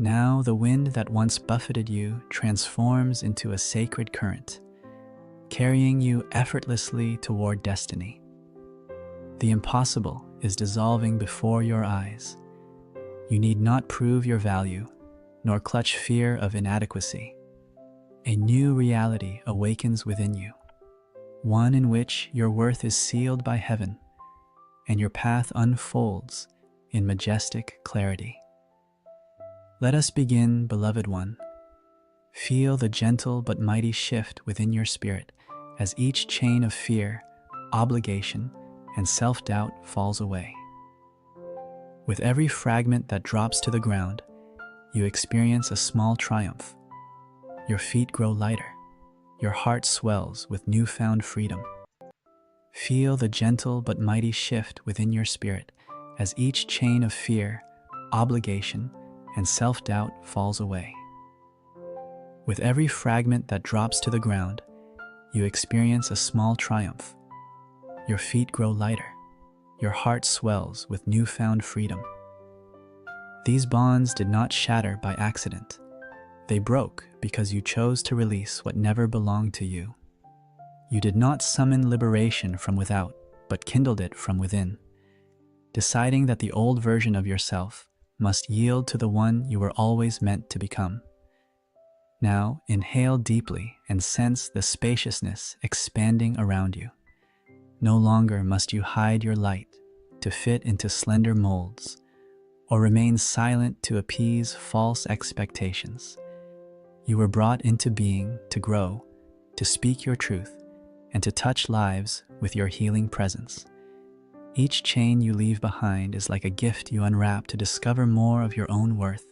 Now the wind that once buffeted you transforms into a sacred current, carrying you effortlessly toward destiny. The impossible is dissolving before your eyes. You need not prove your value, nor clutch fear of inadequacy. A new reality awakens within you, one in which your worth is sealed by heaven, and your path unfolds in majestic clarity. Let us begin, beloved one. Feel the gentle but mighty shift within your spirit as each chain of fear, obligation, and self-doubt falls away. With every fragment that drops to the ground, you experience a small triumph. Your feet grow lighter. Your heart swells with newfound freedom. Feel the gentle but mighty shift within your spirit as each chain of fear, obligation, and self-doubt falls away. With every fragment that drops to the ground, you experience a small triumph. Your feet grow lighter. Your heart swells with newfound freedom. These bonds did not shatter by accident. They broke because you chose to release what never belonged to you. You did not summon liberation from without, but kindled it from within, deciding that the old version of yourself must yield to the one you were always meant to become. Now, inhale deeply and sense the spaciousness expanding around you. No longer must you hide your light to fit into slender molds, or remain silent to appease false expectations. You were brought into being to grow, to speak your truth, and to touch lives with your healing presence. Each chain you leave behind is like a gift you unwrap to discover more of your own worth,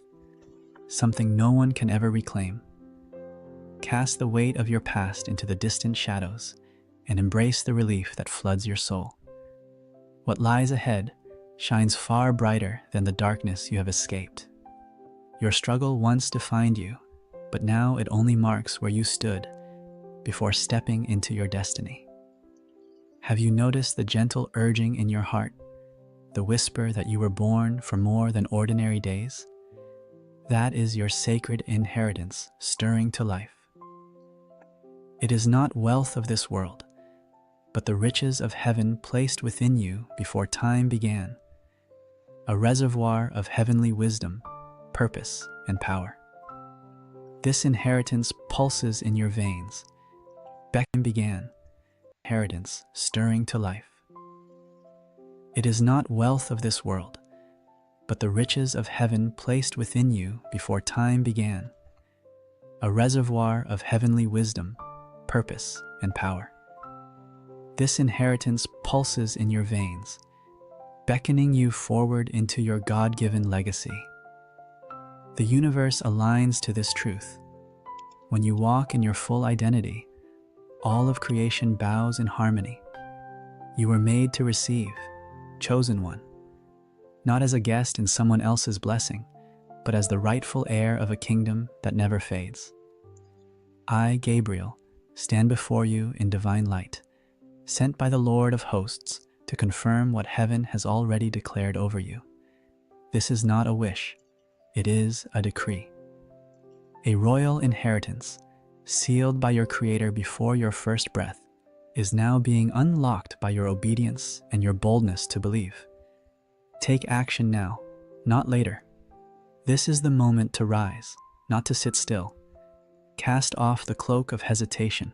something no one can ever reclaim. Cast the weight of your past into the distant shadows and embrace the relief that floods your soul. What lies ahead shines far brighter than the darkness you have escaped. Your struggle once defined you, but now it only marks where you stood before stepping into your destiny. Have you noticed the gentle urging in your heart, the whisper that you were born for more than ordinary days? That is your sacred inheritance stirring to life. It is not wealth of this world, but the riches of heaven placed within you before time began, a reservoir of heavenly wisdom, purpose, and power. This inheritance pulses in your veins. Beckon began, inheritance stirring to life. It is not wealth of this world, but the riches of heaven placed within you before time began, a reservoir of heavenly wisdom, purpose, and power. This inheritance pulses in your veins, beckoning you forward into your God-given legacy. The universe aligns to this truth. When you walk in your full identity, all of creation bows in harmony. You were made to receive, chosen one, not as a guest in someone else's blessing, but as the rightful heir of a kingdom that never fades. I, Gabriel, stand before you in divine light, sent by the Lord of hosts to confirm what heaven has already declared over you. This is not a wish, it is a decree. A royal inheritance, sealed by your Creator before your first breath, is now being unlocked by your obedience and your boldness to believe. Take action now, not later. This is the moment to rise, not to sit still. Cast off the cloak of hesitation.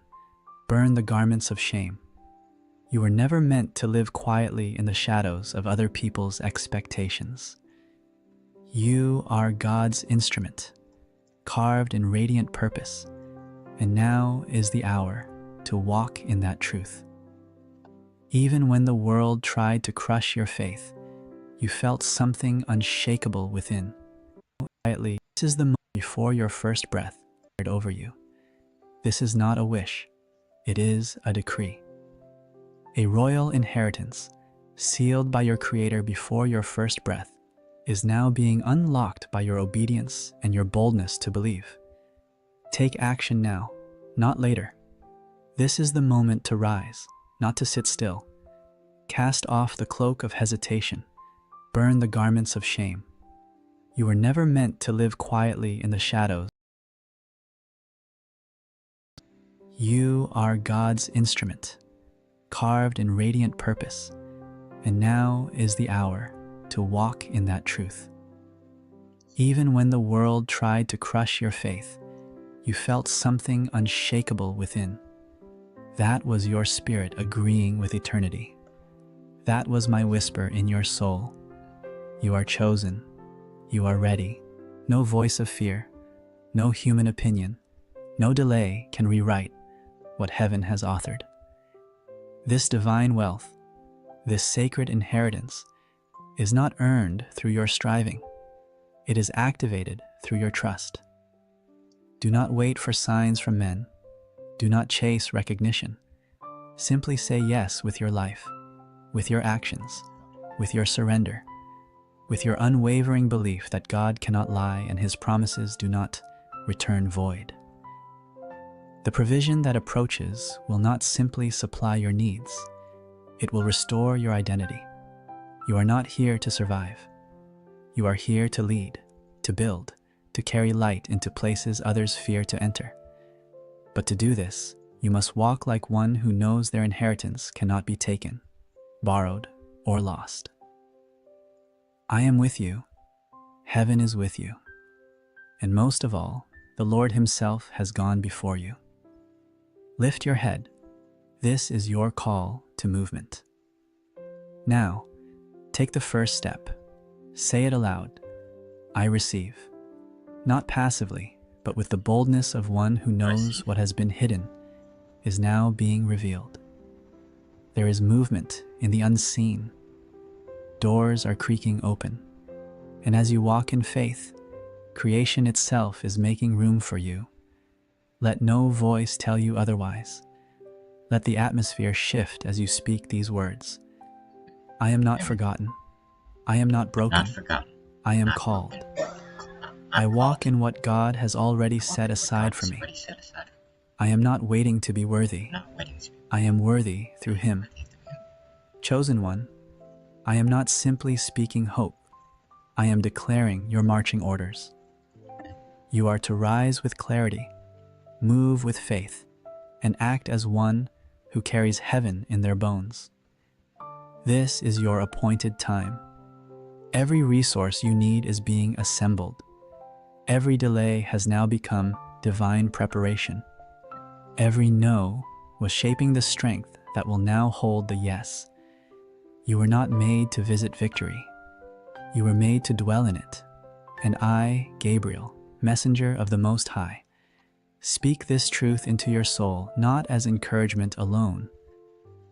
Burn the garments of shame. You were never meant to live quietly in the shadows of other people's expectations. You are God's instrument, carved in radiant purpose, and now is the hour to walk in that truth. Even when the world tried to crush your faith, you felt something unshakable within. Quietly, this is the moment before your first breath over you. This is not a wish, it is a decree. A royal inheritance, sealed by your Creator before your first breath, is now being unlocked by your obedience and your boldness to believe. Take action now, not later. This is the moment to rise, not to sit still. Cast off the cloak of hesitation. Burn the garments of shame. You were never meant to live quietly in the shadows. You are God's instrument, carved in radiant purpose, and now is the hour to walk in that truth. Even when the world tried to crush your faith, you felt something unshakable within. That was your spirit agreeing with eternity. That was my whisper in your soul. You are chosen. You are ready. No voice of fear, no human opinion, no delay can rewrite what heaven has authored. This divine wealth, this sacred inheritance, is not earned through your striving. It is activated through your trust. Do not wait for signs from men. Do not chase recognition. Simply say yes with your life, with your actions, with your surrender, with your unwavering belief that God cannot lie and his promises do not return void. The provision that approaches will not simply supply your needs. It will restore your identity. You are not here to survive. You are here to lead, to build, to carry light into places others fear to enter. But to do this, you must walk like one who knows their inheritance cannot be taken, borrowed, or lost. I am with you. Heaven is with you. And most of all, the Lord himself has gone before you. Lift your head. This is your call to movement. Now, take the first step. Say it aloud. I receive. Not passively, but with the boldness of one who knows what has been hidden is now being revealed. There is movement in the unseen. Doors are creaking open. And as you walk in faith, creation itself is making room for you. Let no voice tell you otherwise. Let the atmosphere shift as you speak these words. I am not forgotten. I am not broken. I am called. I walk in what God has already set aside for me. I am not waiting to be worthy. I am worthy through him. Chosen one, I am not simply speaking hope. I am declaring your marching orders. You are to rise with clarity, move with faith, and act as one who carries heaven in their bones. This is your appointed time. Every resource you need is being assembled. Every delay has now become divine preparation. Every no was shaping the strength that will now hold the yes. You were not made to visit victory. You were made to dwell in it. And I, Gabriel, messenger of the Most High, speak this truth into your soul not as encouragement alone,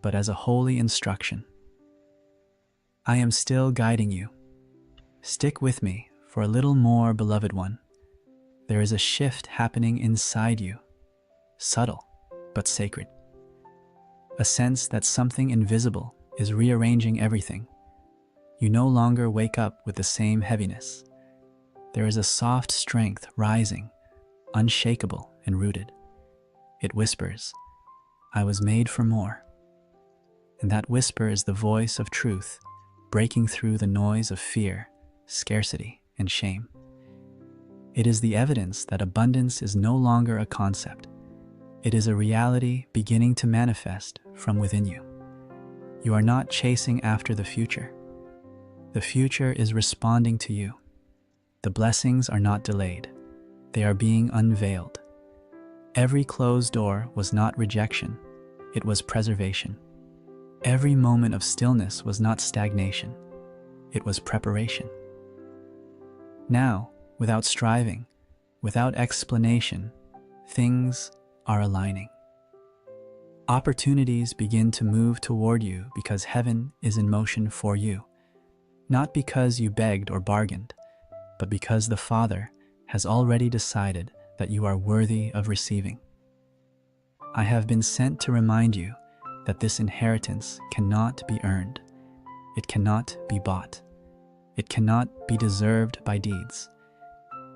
but as a holy instruction. I am still guiding you. Stick with me for a little more, beloved one. There is a shift happening inside you, subtle but sacred. A sense that something invisible is rearranging everything. You no longer wake up with the same heaviness. There is a soft strength rising, unshakable and rooted. It whispers, I was made for more. And that whisper is the voice of truth, breaking through the noise of fear, scarcity, and shame. It is the evidence that abundance is no longer a concept. It is a reality beginning to manifest from within you. You are not chasing after the future. The future is responding to you. The blessings are not delayed. They are being unveiled. Every closed door was not rejection, it was preservation. Every moment of stillness was not stagnation, it was preparation. Now, without striving, without explanation, things are aligning. Opportunities begin to move toward you because heaven is in motion for you, not because you begged or bargained, but because the Father has already decided that you are worthy of receiving. I have been sent to remind you that this inheritance cannot be earned. It cannot be bought. It cannot be deserved by deeds.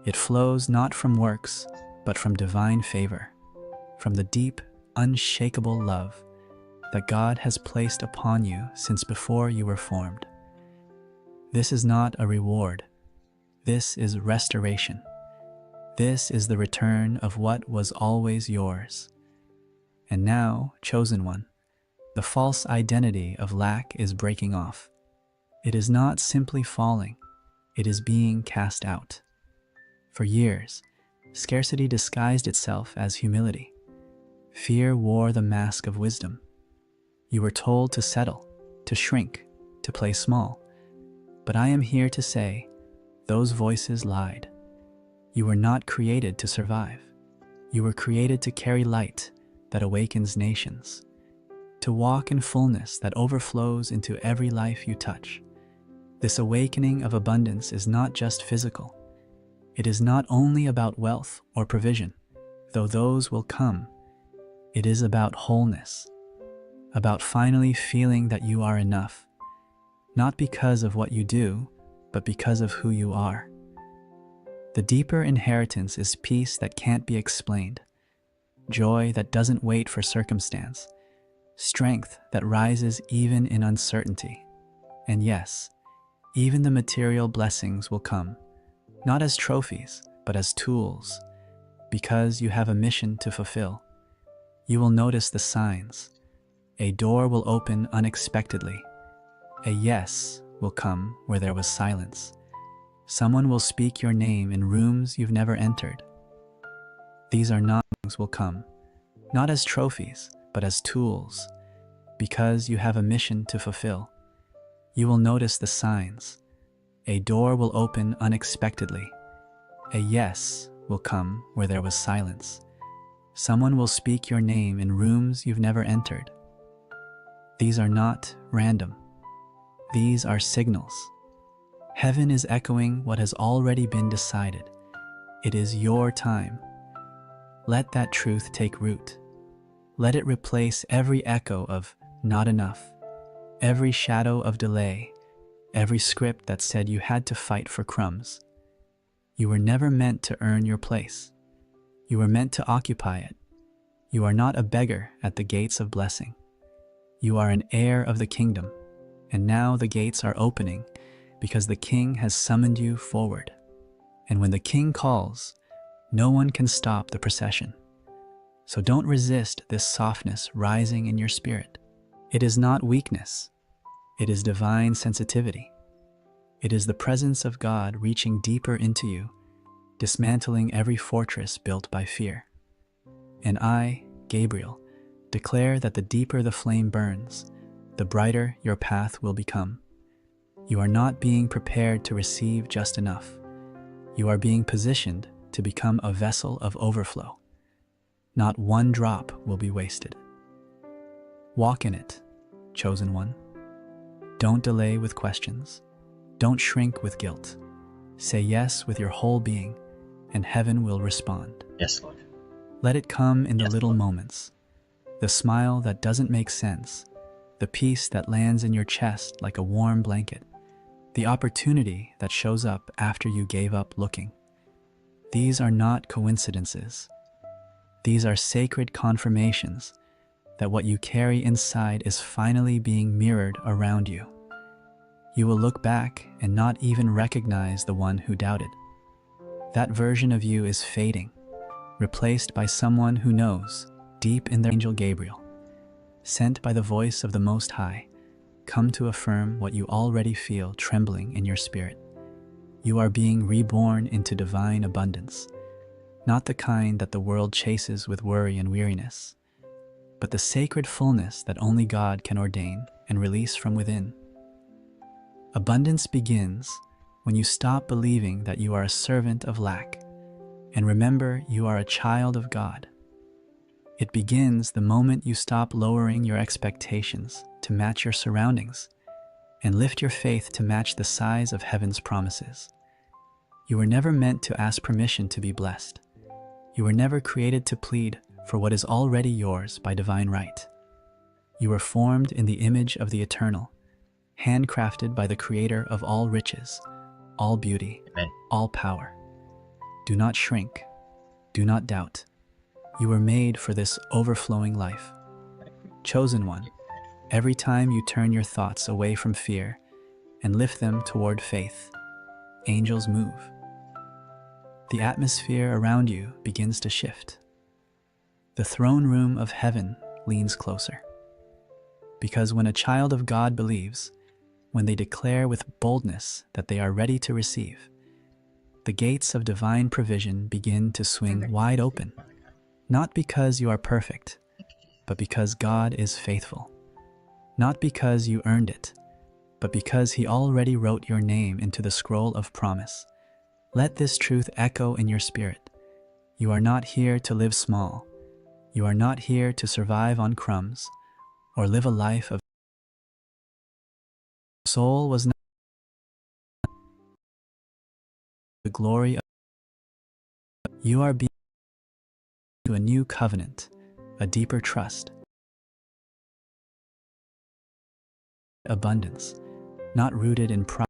It flows not from works, but from divine favor, from the deep, unshakable love that God has placed upon you since before you were formed. This is not a reward. This is restoration. This is the return of what was always yours. And now, chosen one, the false identity of lack is breaking off. It is not simply falling, it is being cast out. For years, scarcity disguised itself as humility. Fear wore the mask of wisdom. You were told to settle, to shrink, to play small. But I am here to say, those voices lied. You were not created to survive. You were created to carry light that awakens nations, to walk in fullness that overflows into every life you touch. This awakening of abundance is not just physical. It is not only about wealth or provision, though those will come. It is about wholeness, about finally feeling that you are enough, not because of what you do, but because of who you are. The deeper inheritance is peace that can't be explained, joy that doesn't wait for circumstance, strength that rises even in uncertainty. And yes, even the material blessings will come, not as trophies, but as tools, because you have a mission to fulfill. You will notice the signs. A door will open unexpectedly. A yes will come where there was silence. Someone will speak your name in rooms you've never entered. These are not things will come, not as trophies, but as tools, because you have a mission to fulfill. You will notice the signs. A door will open unexpectedly. A yes will come where there was silence. Someone will speak your name in rooms you've never entered. These are not random. These are signals. Heaven is echoing what has already been decided. It is your time. Let that truth take root. Let it replace every echo of not enough, every shadow of delay, every script that said you had to fight for crumbs. You were never meant to earn your place. You were meant to occupy it. You are not a beggar at the gates of blessing. You are an heir of the kingdom, and now the gates are opening because the King has summoned you forward. And when the King calls, no one can stop the procession. So don't resist this softness rising in your spirit. It is not weakness. It is divine sensitivity. It is the presence of God reaching deeper into you, dismantling every fortress built by fear. And I, Gabriel, declare that the deeper the flame burns, the brighter your path will become. You are not being prepared to receive just enough. You are being positioned to become a vessel of overflow. Not one drop will be wasted. Walk in it, chosen one. Don't delay with questions. Don't shrink with guilt. Say yes with your whole being, and heaven will respond. Yes, Lord. Let it come in the Yes, little Lord. moments. The smile that doesn't make sense. The peace that lands in your chest like a warm blanket. The opportunity that shows up after you gave up looking. These are not coincidences. These are sacred confirmations that what you carry inside is finally being mirrored around you. You will look back and not even recognize the one who doubted. That version of you is fading, replaced by someone who knows, deep in their angel Gabriel, sent by the voice of the Most High, come to affirm what you already feel trembling in your spirit. You are being reborn into divine abundance, not the kind that the world chases with worry and weariness, but the sacred fullness that only God can ordain and release from within. Abundance begins when you stop believing that you are a servant of lack and remember you are a child of God. It begins the moment you stop lowering your expectations to match your surroundings and lift your faith to match the size of heaven's promises. You were never meant to ask permission to be blessed. You were never created to plead for what is already yours by divine right. You were formed in the image of the eternal, handcrafted by the Creator of all riches, all beauty, Amen. all power. Do not shrink. Do not doubt. You were made for this overflowing life. Chosen one, every time you turn your thoughts away from fear and lift them toward faith, angels move. the atmosphere around you begins to shift. The throne room of heaven leans closer. Because when a child of God believes, when they declare with boldness that they are ready to receive, the gates of divine provision begin to swing wide open, not because you are perfect, but because God is faithful. Not because you earned it, but because He already wrote your name into the scroll of promise. Let this truth echo in your spirit. You are not here to live small. You are not here to survive on crumbs or live a life of soul was not the glory of. You are being to a new covenant, a deeper trust, abundance, not rooted in pride.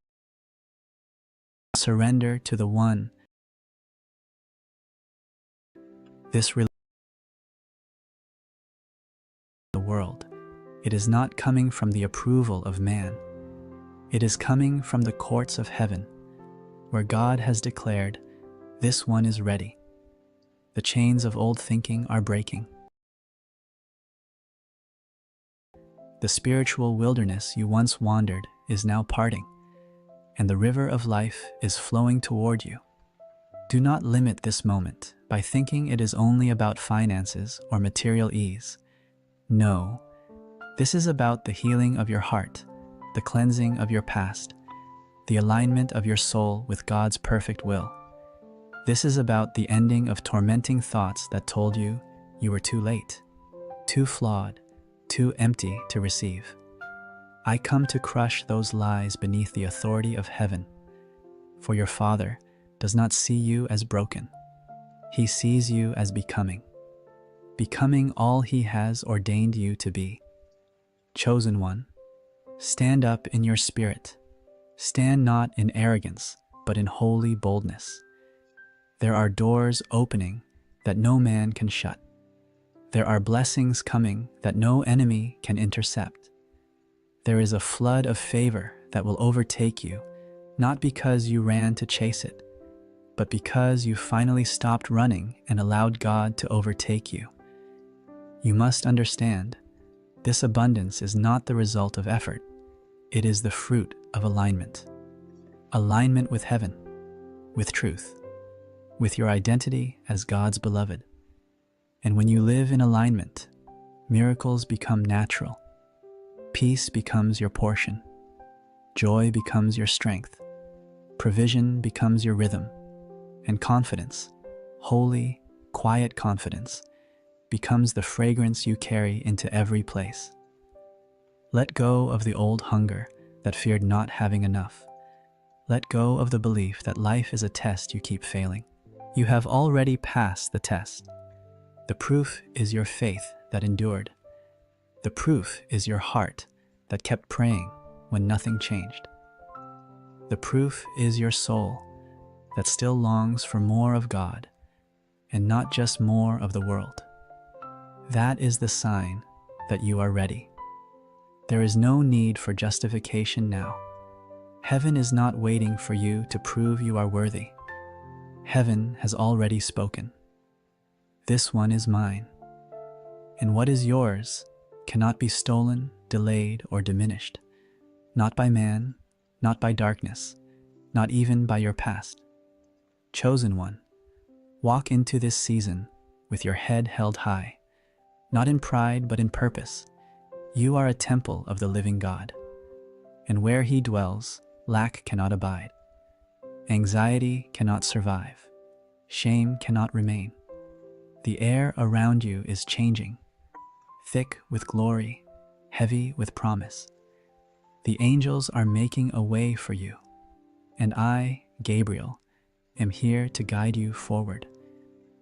Surrender to the one. This the world. It is not coming from the approval of man. It is coming from the courts of heaven, where God has declared, this one is ready. The chains of old thinking are breaking. The spiritual wilderness you once wandered is now parting, and the river of life is flowing toward you. Do not limit this moment by thinking it is only about finances or material ease. No, this is about the healing of your heart, the cleansing of your past, the alignment of your soul with God's perfect will. This is about the ending of tormenting thoughts that told you you were too late, too flawed, too empty to receive. I come to crush those lies beneath the authority of heaven, for your Father does not see you as broken. He sees you as becoming all He has ordained you to be. Chosen one, stand up in your spirit. Stand not in arrogance, but in holy boldness. There are doors opening that no man can shut. There are blessings coming that no enemy can intercept. There is a flood of favor that will overtake you, not because you ran to chase it, but because you finally stopped running and allowed God to overtake you. You must understand, this abundance is not the result of effort. It is the fruit of alignment. Alignment with heaven, with truth, with your identity as God's beloved. And when you live in alignment, miracles become natural. Peace becomes your portion. Joy becomes your strength. Provision becomes your rhythm. And confidence, holy, quiet confidence, becomes the fragrance you carry into every place. Let go of the old hunger that feared not having enough. Let go of the belief that life is a test you keep failing. You have already passed the test. The proof is your faith that endured. The proof is your heart that kept praying when nothing changed. The proof is your soul that still longs for more of God and not just more of the world. That is the sign that you are ready. There is no need for justification now. Heaven is not waiting for you to prove you are worthy. Heaven has already spoken. This one is mine. And what is yours cannot be stolen, delayed, or diminished. Not by man, not by darkness, not even by your past. Chosen one, walk into this season with your head held high, not in pride but in purpose. You are a temple of the living God, and where He dwells, lack cannot abide. Anxiety cannot survive. Shame cannot remain. The air around you is changing, thick with glory, heavy with promise. The angels are making a way for you, and I, Gabriel, am here to guide you forward.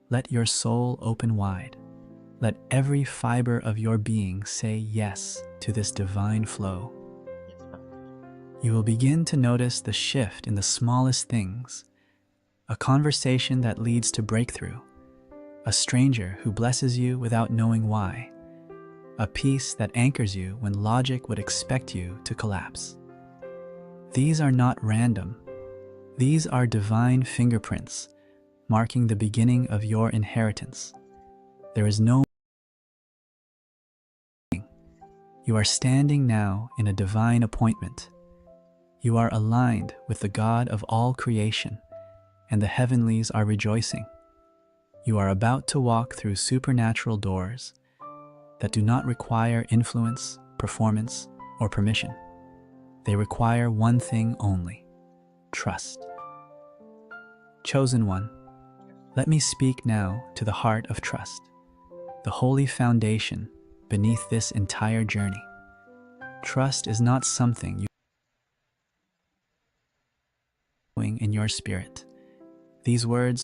Let your soul open wide. Let every fiber of your being say yes to this divine flow. You will begin to notice the shift in the smallest things, a conversation that leads to breakthrough, a stranger who blesses you without knowing why, a peace that anchors you when logic would expect you to collapse. These are not random. These are divine fingerprints, marking the beginning of your inheritance. There is no. You are standing now in a divine appointment. You are aligned with the God of all creation, and the heavenlies are rejoicing. You are about to walk through supernatural doors that do not require influence, performance, or permission. They require one thing only: trust. Chosen one, let me speak now to the heart of trust, the holy foundation beneath this entire journey. Trust is not something you are doing in your spirit. These words,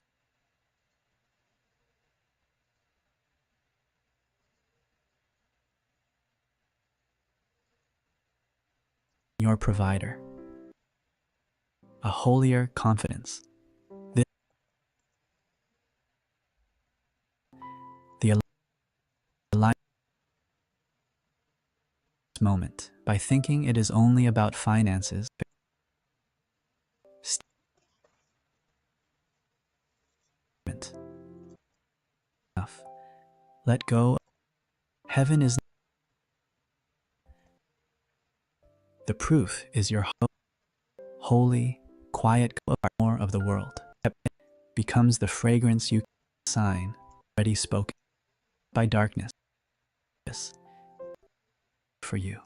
your provider, a holier confidence. This, the alignment moment by thinking it is only about finances. Enough. Let go. Heaven is the proof is your holy, quiet more of the world. Becomes the fragrance you sign, already spoken by darkness for you.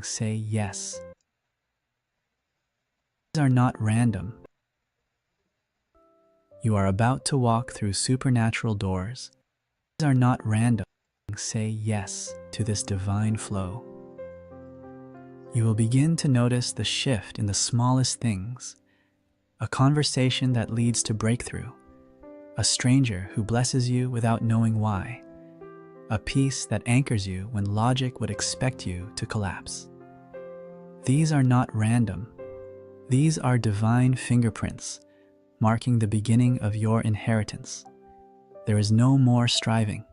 Say yes. These are not random. You are about to walk through supernatural doors. These are not random. Say yes to this divine flow. You will begin to notice the shift in the smallest things, a conversation that leads to breakthrough, a stranger who blesses you without knowing why, a peace that anchors you when logic would expect you to collapse. These are not random. These are divine fingerprints, marking the beginning of your inheritance. There is no more striving,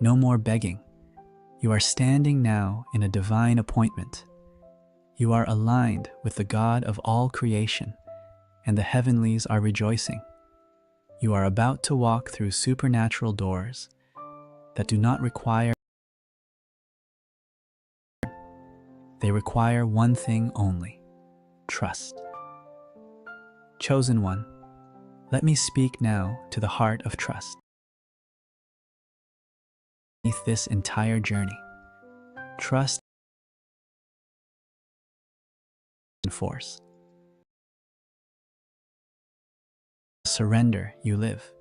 no more begging. You are standing now in a divine appointment. You are aligned with the God of all creation, and the heavenlies are rejoicing. You are about to walk through supernatural doors that do not require. They require one thing only: trust. Chosen one, let me speak now to the heart of trust. Beneath this entire journey, trust and force. Surrender you live.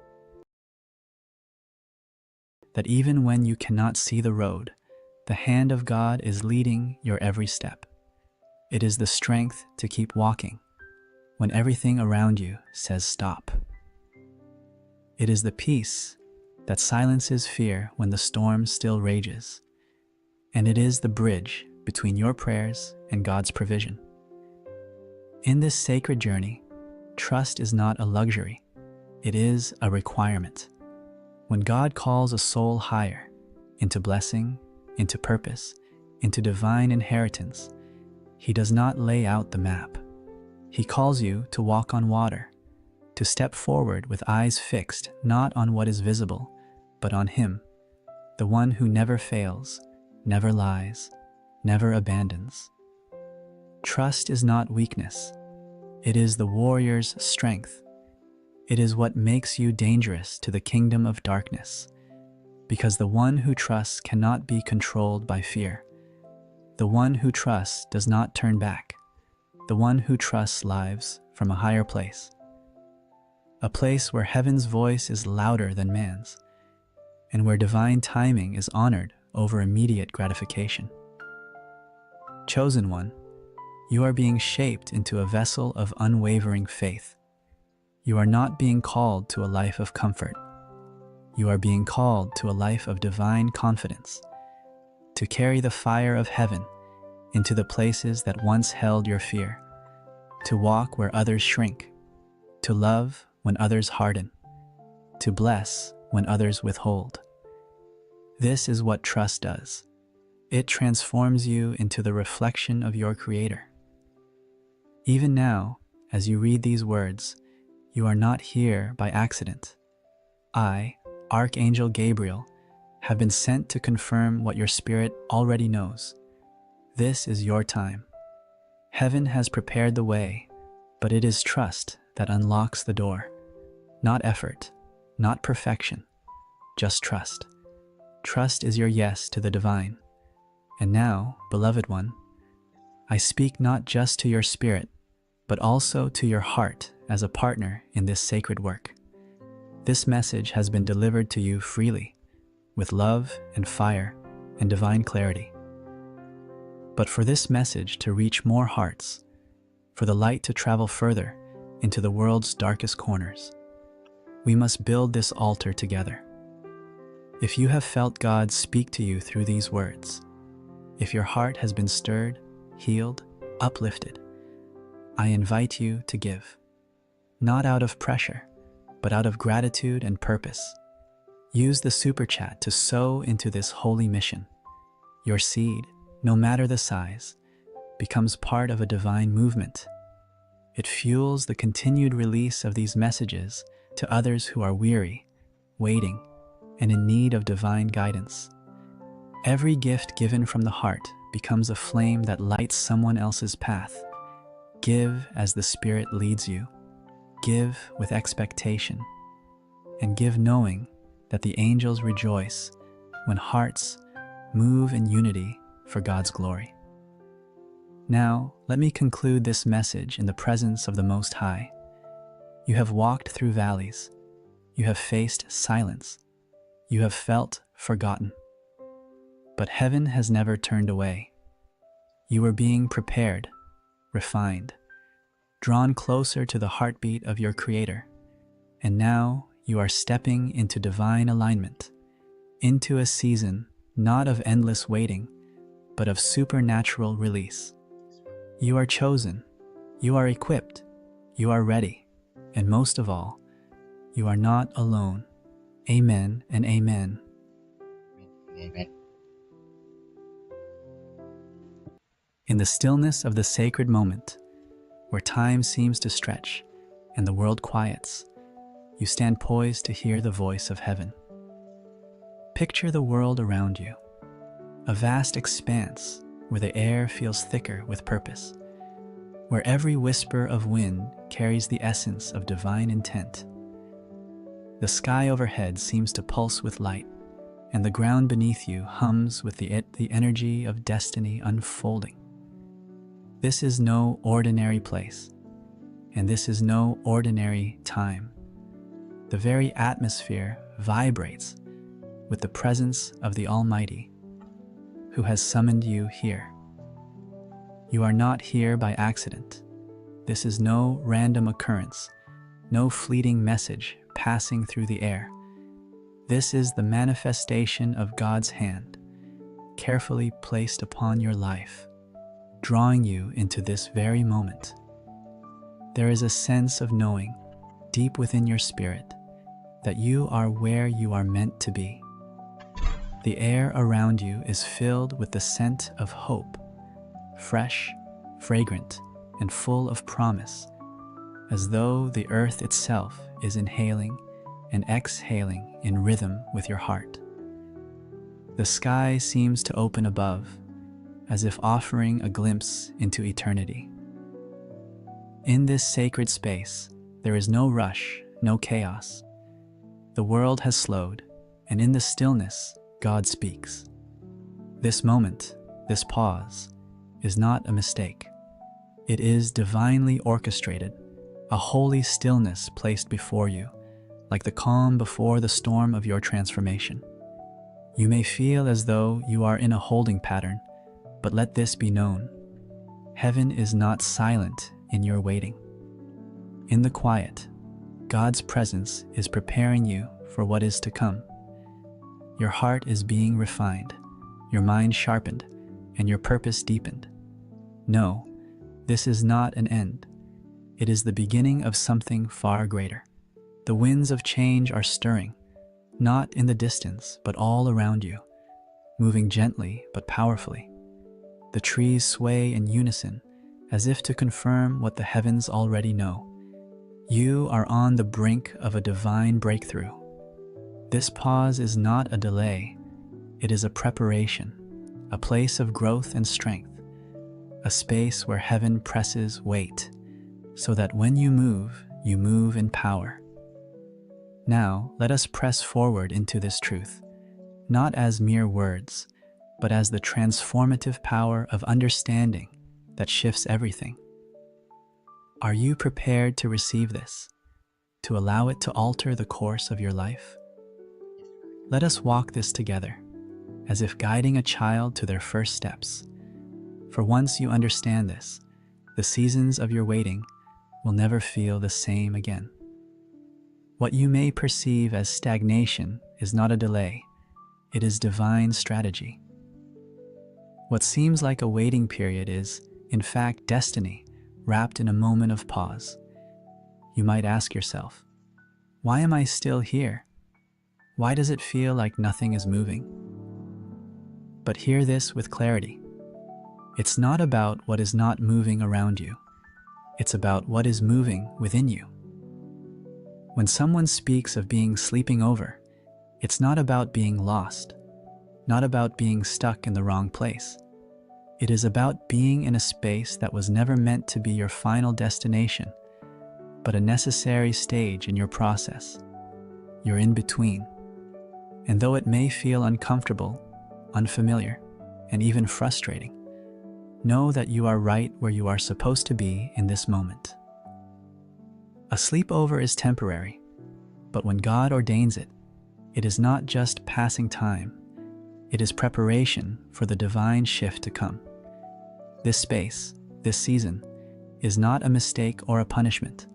That even when you cannot see the road, the hand of God is leading your every step. It is the strength to keep walking when everything around you says stop. It is the peace that silences fear when the storm still rages. And it is the bridge between your prayers and God's provision. In this sacred journey, trust is not a luxury. It is a requirement. When God calls a soul higher, into blessing, into purpose, into divine inheritance, He does not lay out the map. He calls you to walk on water, to step forward with eyes fixed not on what is visible, but on Him, the one who never fails, never lies, never abandons. Trust is not weakness. It is the warrior's strength. It is what makes you dangerous to the kingdom of darkness, because the one who trusts cannot be controlled by fear. The one who trusts does not turn back. The one who trusts lives from a higher place, a place where heaven's voice is louder than man's, and where divine timing is honored over immediate gratification. Chosen one, you are being shaped into a vessel of unwavering faith. You are not being called to a life of comfort. You are being called to a life of divine confidence, to carry the fire of heaven into the places that once held your fear, to walk where others shrink, to love when others harden, to bless when others withhold. This is what trust does. It transforms you into the reflection of your Creator. Even now, as you read these words, You are not here by accident. I, Archangel Gabriel, have been sent to confirm what your spirit already knows. This is your time. Heaven has prepared the way, but it is trust that unlocks the door. Not effort, not perfection, just trust. Trust is your yes to the divine. And now, beloved one, I speak not just to your spirit, but also to your heart as a partner in this sacred work. This message has been delivered to you freely, with love and fire and divine clarity. But for this message to reach more hearts, for the light to travel further into the world's darkest corners, we must build this altar together. If you have felt God speak to you through these words, if your heart has been stirred, healed, uplifted, I invite you to give. Not out of pressure, but out of gratitude and purpose. Use the super chat to sow into this holy mission. Your seed, no matter the size, becomes part of a divine movement. It fuels the continued release of these messages to others who are weary, waiting, and in need of divine guidance. Every gift given from the heart becomes a flame that lights someone else's path. Give as the Spirit leads you. Give with expectation. And give knowing that the angels rejoice when hearts move in unity for God's glory. Now, let me conclude this message in the presence of the Most High. You have walked through valleys. You have faced silence. You have felt forgotten. But heaven has never turned away. You are being prepared, refined, drawn closer to the heartbeat of your Creator. And now you are stepping into divine alignment, into a season not of endless waiting, but of supernatural release. You are chosen, you are equipped, you are ready, and most of all, you are not alone. Amen and amen. Amen. In the stillness of the sacred moment, where time seems to stretch and the world quiets, you stand poised to hear the voice of heaven. Picture the world around you, a vast expanse where the air feels thicker with purpose, where every whisper of wind carries the essence of divine intent. The sky overhead seems to pulse with light, and the ground beneath you hums with the energy of destiny unfolding. This is no ordinary place, and this is no ordinary time. The very atmosphere vibrates with the presence of the Almighty, who has summoned you here. You are not here by accident. This is no random occurrence, no fleeting message passing through the air. This is the manifestation of God's hand, carefully placed upon your life, drawing you into this very moment. There is a sense of knowing, deep within your spirit, that you are where you are meant to be. The air around you is filled with the scent of hope, fresh, fragrant, and full of promise, as though the earth itself is inhaling and exhaling in rhythm with your heart. The sky seems to open above, as if offering a glimpse into eternity. In this sacred space, there is no rush, no chaos. The world has slowed, and in the stillness, God speaks. This moment, this pause, is not a mistake. It is divinely orchestrated, a holy stillness placed before you, like the calm before the storm of your transformation. You may feel as though you are in a holding pattern, but let this be known. Heaven is not silent in your waiting. In the quiet, God's presence is preparing you for what is to come. Your heart is being refined, your mind sharpened, and your purpose deepened. No, this is not an end. It is the beginning of something far greater. The winds of change are stirring, not in the distance, but all around you, moving gently but powerfully. The trees sway in unison, as if to confirm what the heavens already know. You are on the brink of a divine breakthrough. This pause is not a delay, it is a preparation, a place of growth and strength, a space where heaven presses weight, so that when you move in power. Now, let us press forward into this truth, not as mere words, but as the transformative power of understanding that shifts everything. Are you prepared to receive this, to allow it to alter the course of your life? Let us walk this together, as if guiding a child to their first steps. For once you understand this, the seasons of your waiting will never feel the same again. What you may perceive as stagnation is not a delay, it is divine strategy. What seems like a waiting period is, in fact, destiny wrapped in a moment of pause. You might ask yourself, why am I still here? Why does it feel like nothing is moving? But hear this with clarity. It's not about what is not moving around you. It's about what is moving within you. When someone speaks of being sleeping over, it's not about being lost, not about being stuck in the wrong place. It is about being in a space that was never meant to be your final destination, but a necessary stage in your process. You're in between. And though it may feel uncomfortable, unfamiliar, and even frustrating, know that you are right where you are supposed to be in this moment. A sleepover is temporary, but when God ordains it, it is not just passing time, it is preparation for the divine shift to come. This space, this season, is not a mistake or a punishment.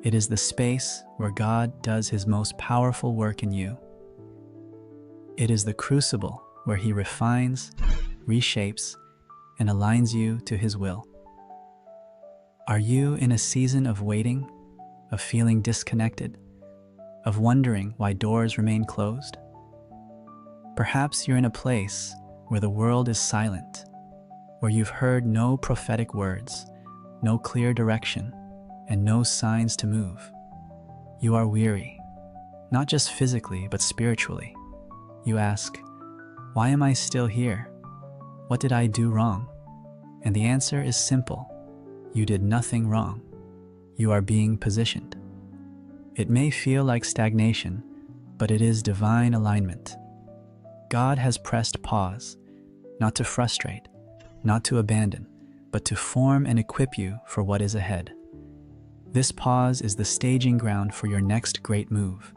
It is the space where God does His most powerful work in you. It is the crucible where He refines, reshapes, and aligns you to His will. Are you in a season of waiting, of feeling disconnected, of wondering why doors remain closed? Perhaps you're in a place where the world is silent, where you've heard no prophetic words, no clear direction, and no signs to move. You are weary, not just physically, but spiritually. You ask, why am I still here? What did I do wrong? And the answer is simple. You did nothing wrong. You are being positioned. It may feel like stagnation, but it is divine alignment. God has pressed pause, not to frustrate, not to abandon, but to form and equip you for what is ahead. This pause is the staging ground for your next great move,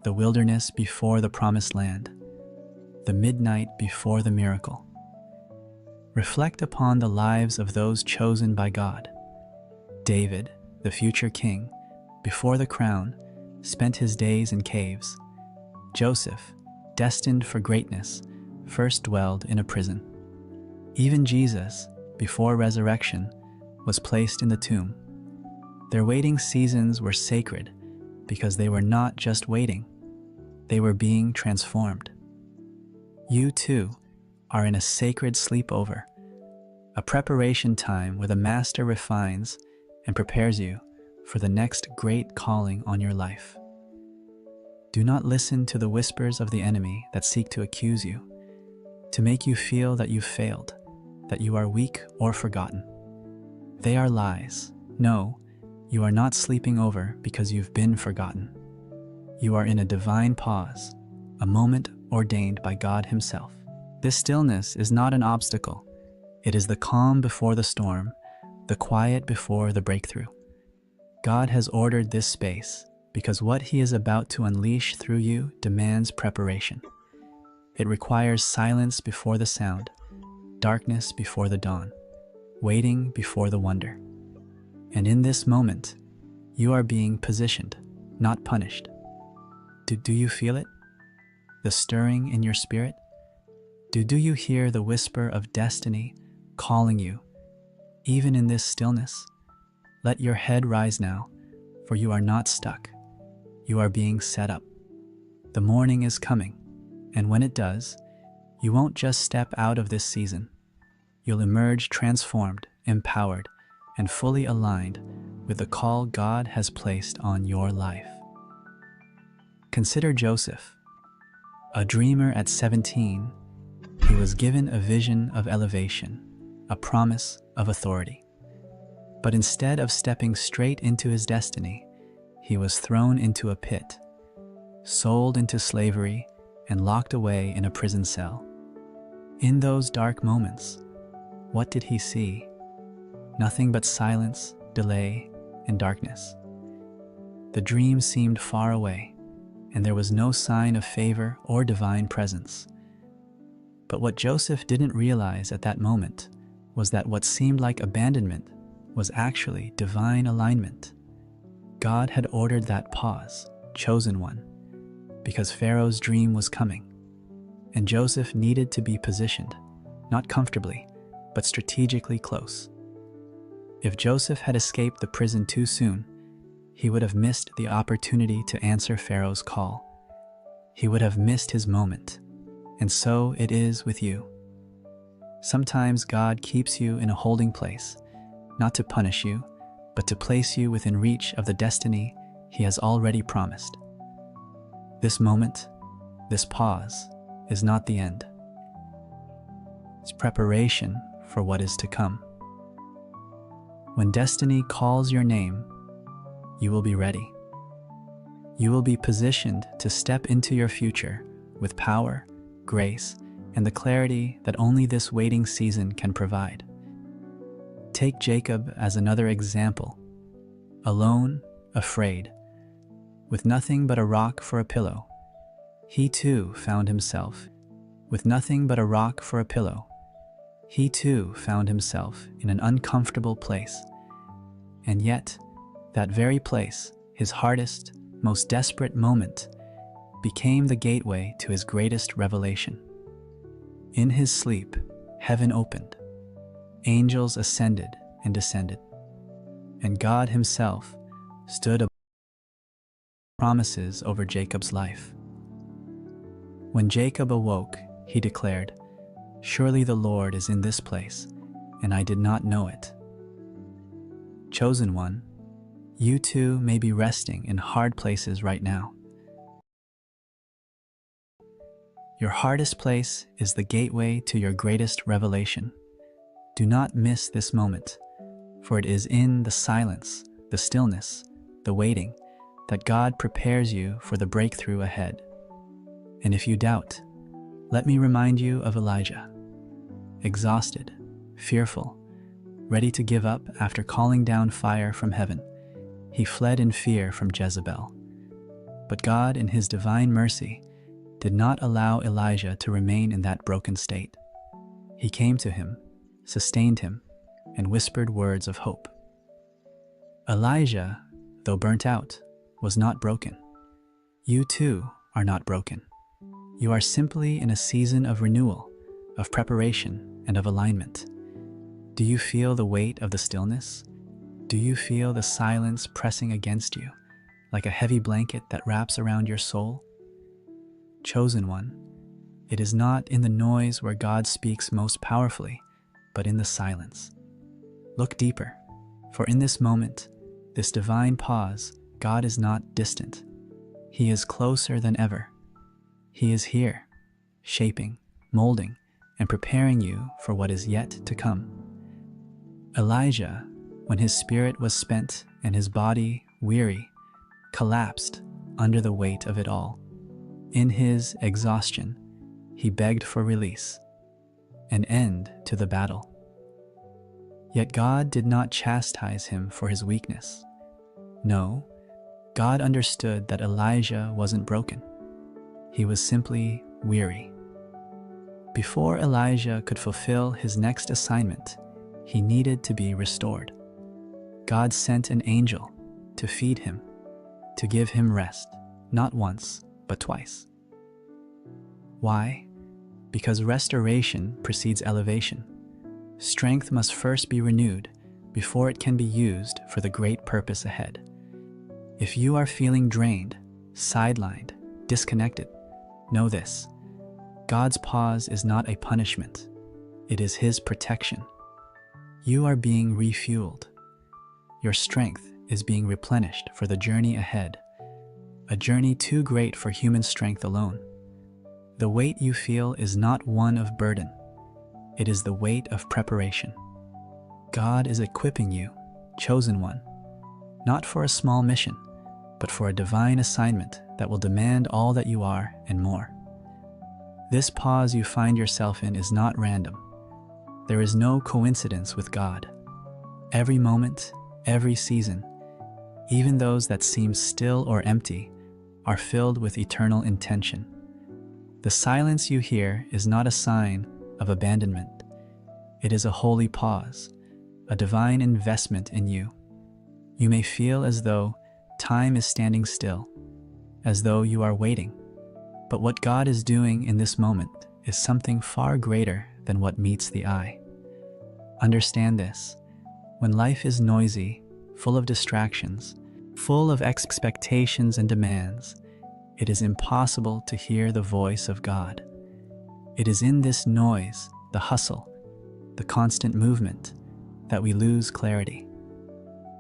the wilderness before the promised land, the midnight before the miracle. Reflect upon the lives of those chosen by God. David, the future king, before the crown, spent his days in caves. Joseph, destined for greatness, first dwelled in a prison. Even Jesus, before resurrection, was placed in the tomb. Their waiting seasons were sacred because they were not just waiting, they were being transformed. You too are in a sacred sleepover, a preparation time where the Master refines and prepares you for the next great calling on your life. Do not listen to the whispers of the enemy that seek to accuse you, to make you feel that you've failed, that you are weak or forgotten. They are lies. No, you are not sleeping over because you've been forgotten. You are in a divine pause, a moment ordained by God Himself. This stillness is not an obstacle. It is the calm before the storm, the quiet before the breakthrough. God has ordered this space because what He is about to unleash through you demands preparation. It requires silence before the sound, darkness before the dawn, waiting before the wonder. And in this moment, you are being positioned, not punished. Do you feel it? The stirring in your spirit? Do you hear the whisper of destiny calling you, even in this stillness? Let your head rise now, for you are not stuck. You are being set up. The morning is coming, and when it does, you won't just step out of this season. You'll emerge transformed, empowered, and fully aligned with the call God has placed on your life. Consider Joseph. A dreamer at 17, he was given a vision of elevation, a promise of authority. But instead of stepping straight into his destiny, he was thrown into a pit, sold into slavery, and locked away in a prison cell. In those dark moments, what did he see? Nothing but silence, delay, and darkness. The dream seemed far away, and there was no sign of favor or divine presence. But what Joseph didn't realize at that moment was that what seemed like abandonment was actually divine alignment. God had ordered that pause, chosen one, because Pharaoh's dream was coming, and Joseph needed to be positioned, not comfortably, but strategically close. If Joseph had escaped the prison too soon, he would have missed the opportunity to answer Pharaoh's call. He would have missed his moment. And so it is with you. Sometimes God keeps you in a holding place, not to punish you, but to place you within reach of the destiny He has already promised. This moment, this pause, is not the end. It's preparation for what is to come. When destiny calls your name, you will be ready. You will be positioned to step into your future with power, grace, and the clarity that only this waiting season can provide. Take Jacob as another example. Alone, afraid, with nothing but a rock for a pillow, he too found himself. With nothing but a rock for a pillow, he too found himself in an uncomfortable place. And yet, that very place, his hardest, most desperate moment, became the gateway to his greatest revelation. In his sleep, heaven opened, angels ascended and descended, and God Himself stood above promises over Jacob's life. When Jacob awoke, he declared, "Surely the Lord is in this place, and I did not know it." Chosen one, you too may be resting in hard places right now. Your hardest place is the gateway to your greatest revelation. Do not miss this moment, for it is in the silence, the stillness, the waiting, that God prepares you for the breakthrough ahead. And if you doubt, let me remind you of Elijah. Exhausted, fearful, ready to give up after calling down fire from heaven, he fled in fear from Jezebel. But God, in His divine mercy, did not allow Elijah to remain in that broken state. He came to him, sustained him, and whispered words of hope. Elijah, though burnt out, was not broken. You too are not broken. You are simply in a season of renewal, of preparation, and of alignment. Do you feel the weight of the stillness? Do you feel the silence pressing against you, like a heavy blanket that wraps around your soul? Chosen one, it is not in the noise where God speaks most powerfully, but in the silence. Look deeper, for in this moment, this divine pause, God is not distant. He is closer than ever. He is here, shaping, molding, and preparing you for what is yet to come. Elijah, when his spirit was spent and his body weary, collapsed under the weight of it all. In his exhaustion, he begged for release, an end to the battle. Yet God did not chastise him for his weakness. No, God understood that Elijah wasn't broken. He was simply weary. Before Elijah could fulfill his next assignment, he needed to be restored. God sent an angel to feed him, to give him rest, not once, but twice. Why? Because restoration precedes elevation. Strength must first be renewed before it can be used for the great purpose ahead. If you are feeling drained, sidelined, disconnected, know this: God's pause is not a punishment. It is His protection. You are being refueled, your strength is being replenished for the journey ahead, a journey too great for human strength alone. The weight you feel is not one of burden. It is the weight of preparation. God is equipping you, chosen one, not for a small mission, but for a divine assignment that will demand all that you are and more. This pause you find yourself in is not random. There is no coincidence with God. Every moment, every season, even those that seem still or empty, are filled with eternal intention. The silence you hear is not a sign of abandonment. It is a holy pause, a divine investment in you. You may feel as though time is standing still, as though you are waiting. But what God is doing in this moment is something far greater than what meets the eye. Understand this: when life is noisy, full of distractions, full of expectations and demands, it is impossible to hear the voice of God. It is in this noise, the hustle, the constant movement, that we lose clarity.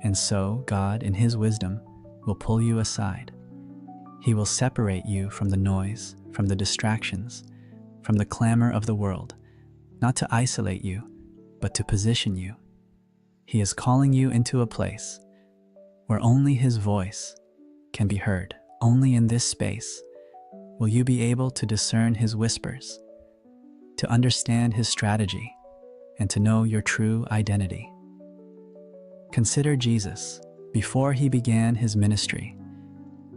And so God, in His wisdom, will pull you aside. He will separate you from the noise, from the distractions, from the clamor of the world, not to isolate you, but to position you. He is calling you into a place where only His voice can be heard. Only in this space will you be able to discern His whispers, to understand His strategy, and to know your true identity. Consider Jesus. Before He began His ministry,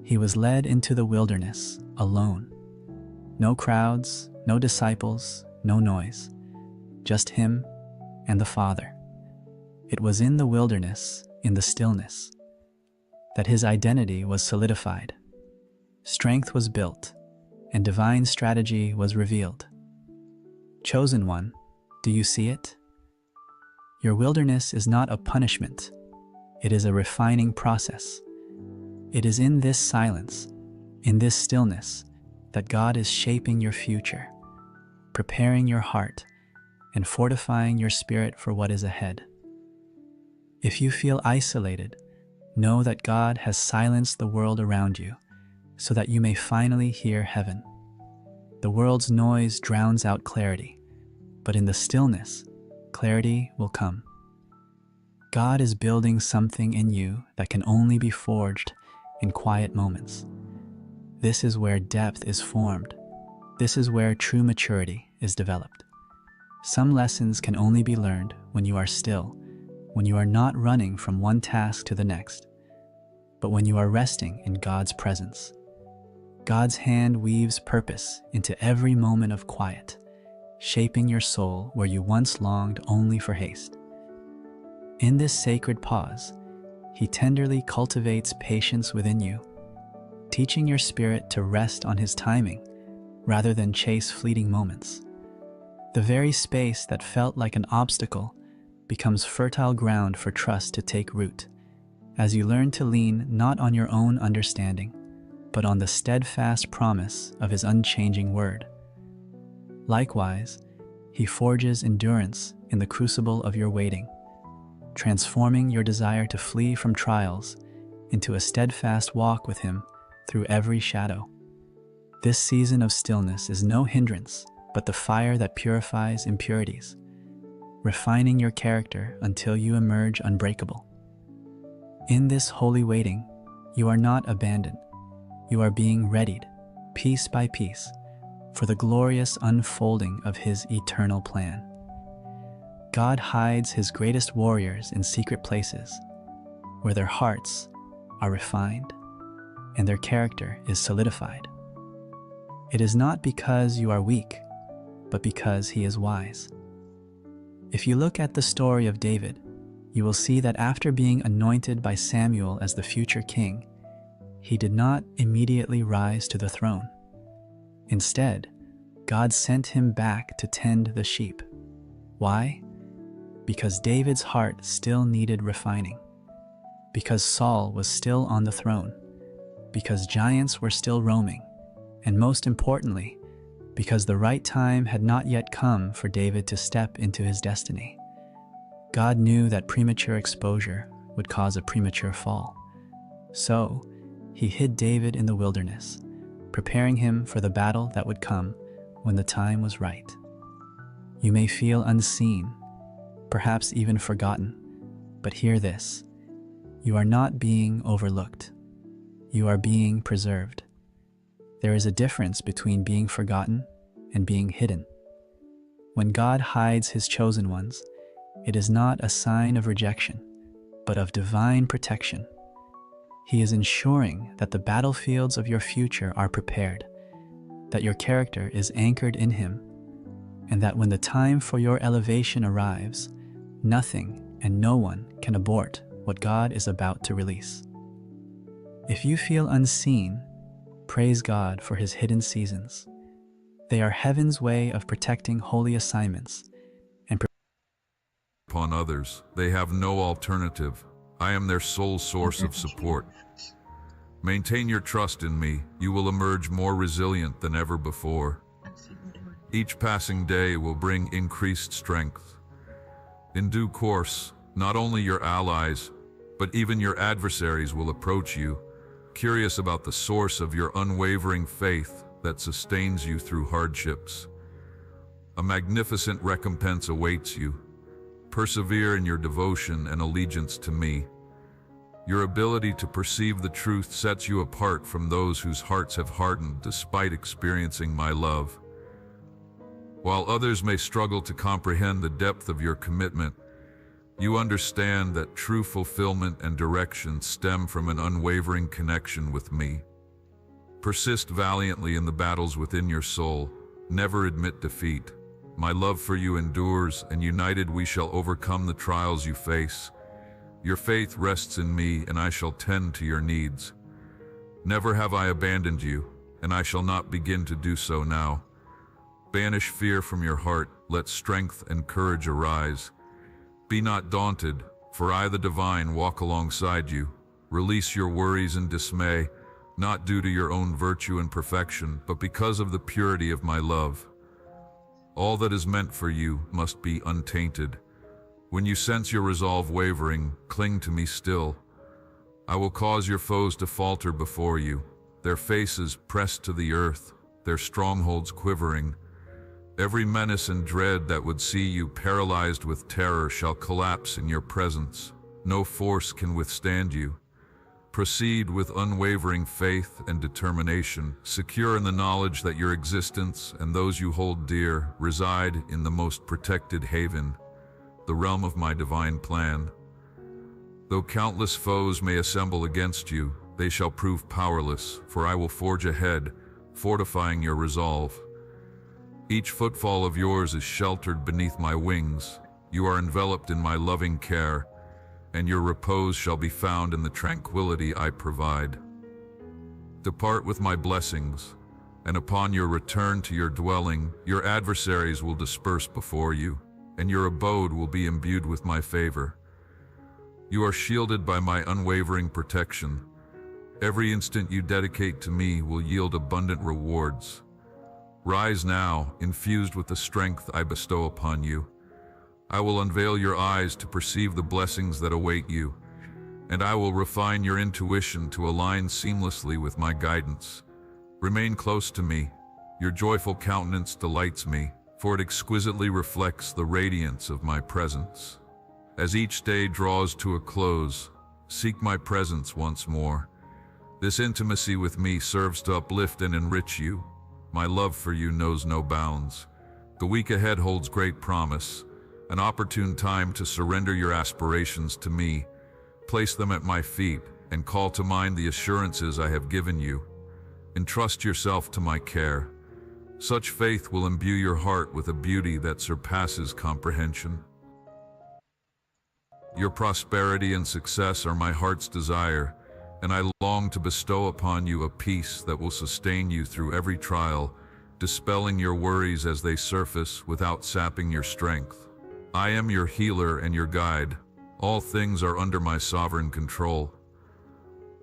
He was led into the wilderness alone. No crowds, no disciples, no noise, just Him and the Father. It was in the wilderness, in the stillness, that His identity was solidified. Strength was built, and divine strategy was revealed. Chosen one, do you see it? Your wilderness is not a punishment. It is a refining process. It is in this silence, in this stillness, that God is shaping your future, preparing your heart, and fortifying your spirit for what is ahead. If you feel isolated, know that God has silenced the world around you so that you may finally hear heaven. The world's noise drowns out clarity, but in the stillness, clarity will come. God is building something in you that can only be forged in quiet moments. This is where depth is formed. This is where true maturity is developed. Some lessons can only be learned when you are still, when you are not running from one task to the next, but when you are resting in God's presence. God's hand weaves purpose into every moment of quiet, shaping your soul where you once longed only for haste. In this sacred pause, He tenderly cultivates patience within you, teaching your spirit to rest on His timing rather than chase fleeting moments. The very space that felt like an obstacle becomes fertile ground for trust to take root, as you learn to lean not on your own understanding, but on the steadfast promise of His unchanging word. Likewise, He forges endurance in the crucible of your waiting, transforming your desire to flee from trials into a steadfast walk with Him through every shadow. This season of stillness is no hindrance, but the fire that purifies impurities, refining your character until you emerge unbreakable. In this holy waiting, you are not abandoned. You are being readied, piece by piece, for the glorious unfolding of His eternal plan. God hides His greatest warriors in secret places, where their hearts are refined and their character is solidified. It is not because you are weak, but because He is wise. If you look at the story of David, you will see that after being anointed by Samuel as the future king, he did not immediately rise to the throne. Instead, God sent him back to tend the sheep. Why? Because David's heart still needed refining. Because Saul was still on the throne. Because giants were still roaming. And most importantly, because the right time had not yet come for David to step into his destiny. God knew that premature exposure would cause a premature fall. So, he hid David in the wilderness, preparing him for the battle that would come when the time was right. You may feel unseen, perhaps even forgotten, but hear this: you are not being overlooked. You are being preserved. There is a difference between being forgotten and being hidden. When God hides his chosen ones, it is not a sign of rejection, but of divine protection. He is ensuring that the battlefields of your future are prepared, that your character is anchored in him, and that when the time for your elevation arrives, nothing and no one can abort what God is about to release. If you feel unseen, praise God for his hidden seasons. They are heaven's way of protecting holy assignments and upon others. They have no alternative. I am their sole source of support. Maintain your trust in me. You will emerge more resilient than ever before. Each passing day will bring increased strength. In due course, not only your allies, but even your adversaries will approach you, curious about the source of your unwavering faith that sustains you through hardships. A magnificent recompense awaits you. Persevere in your devotion and allegiance to me. Your ability to perceive the truth sets you apart from those whose hearts have hardened despite experiencing my love. While others may struggle to comprehend the depth of your commitment, you understand that true fulfillment and direction stem from an unwavering connection with me. Persist valiantly in the battles within your soul. Never admit defeat. My love for you endures, and united we shall overcome the trials you face. Your faith rests in me, and I shall tend to your needs. Never have I abandoned you, and I shall not begin to do so now. Banish fear from your heart, let strength and courage arise. Be not daunted, for I, the divine, walk alongside you. Release your worries and dismay, not due to your own virtue and perfection, but because of the purity of my love. All that is meant for you must be untainted. When you sense your resolve wavering, cling to me still. I will cause your foes to falter before you, their faces pressed to the earth, their strongholds quivering. Every menace and dread that would see you paralyzed with terror shall collapse in your presence. No force can withstand you. Proceed with unwavering faith and determination, secure in the knowledge that your existence and those you hold dear reside in the most protected haven, the realm of my divine plan. Though countless foes may assemble against you, they shall prove powerless, for I will forge ahead, fortifying your resolve. Each footfall of yours is sheltered beneath my wings. You are enveloped in my loving care, and your repose shall be found in the tranquility I provide. Depart with my blessings, and upon your return to your dwelling, your adversaries will disperse before you, and your abode will be imbued with my favor. You are shielded by my unwavering protection. Every instant you dedicate to me will yield abundant rewards. Rise now, infused with the strength I bestow upon you. I will unveil your eyes to perceive the blessings that await you, and I will refine your intuition to align seamlessly with my guidance. Remain close to me. Your joyful countenance delights me, for it exquisitely reflects the radiance of my presence. As each day draws to a close, seek my presence once more. This intimacy with me serves to uplift and enrich you. My love for you knows no bounds. The week ahead holds great promise, an opportune time to surrender your aspirations to me, place them at my feet, and call to mind the assurances I have given you. Entrust yourself to my care. Such faith will imbue your heart with a beauty that surpasses comprehension. Your prosperity and success are my heart's desire, and I long to bestow upon you a peace that will sustain you through every trial, dispelling your worries as they surface without sapping your strength. I am your healer and your guide. All things are under my sovereign control.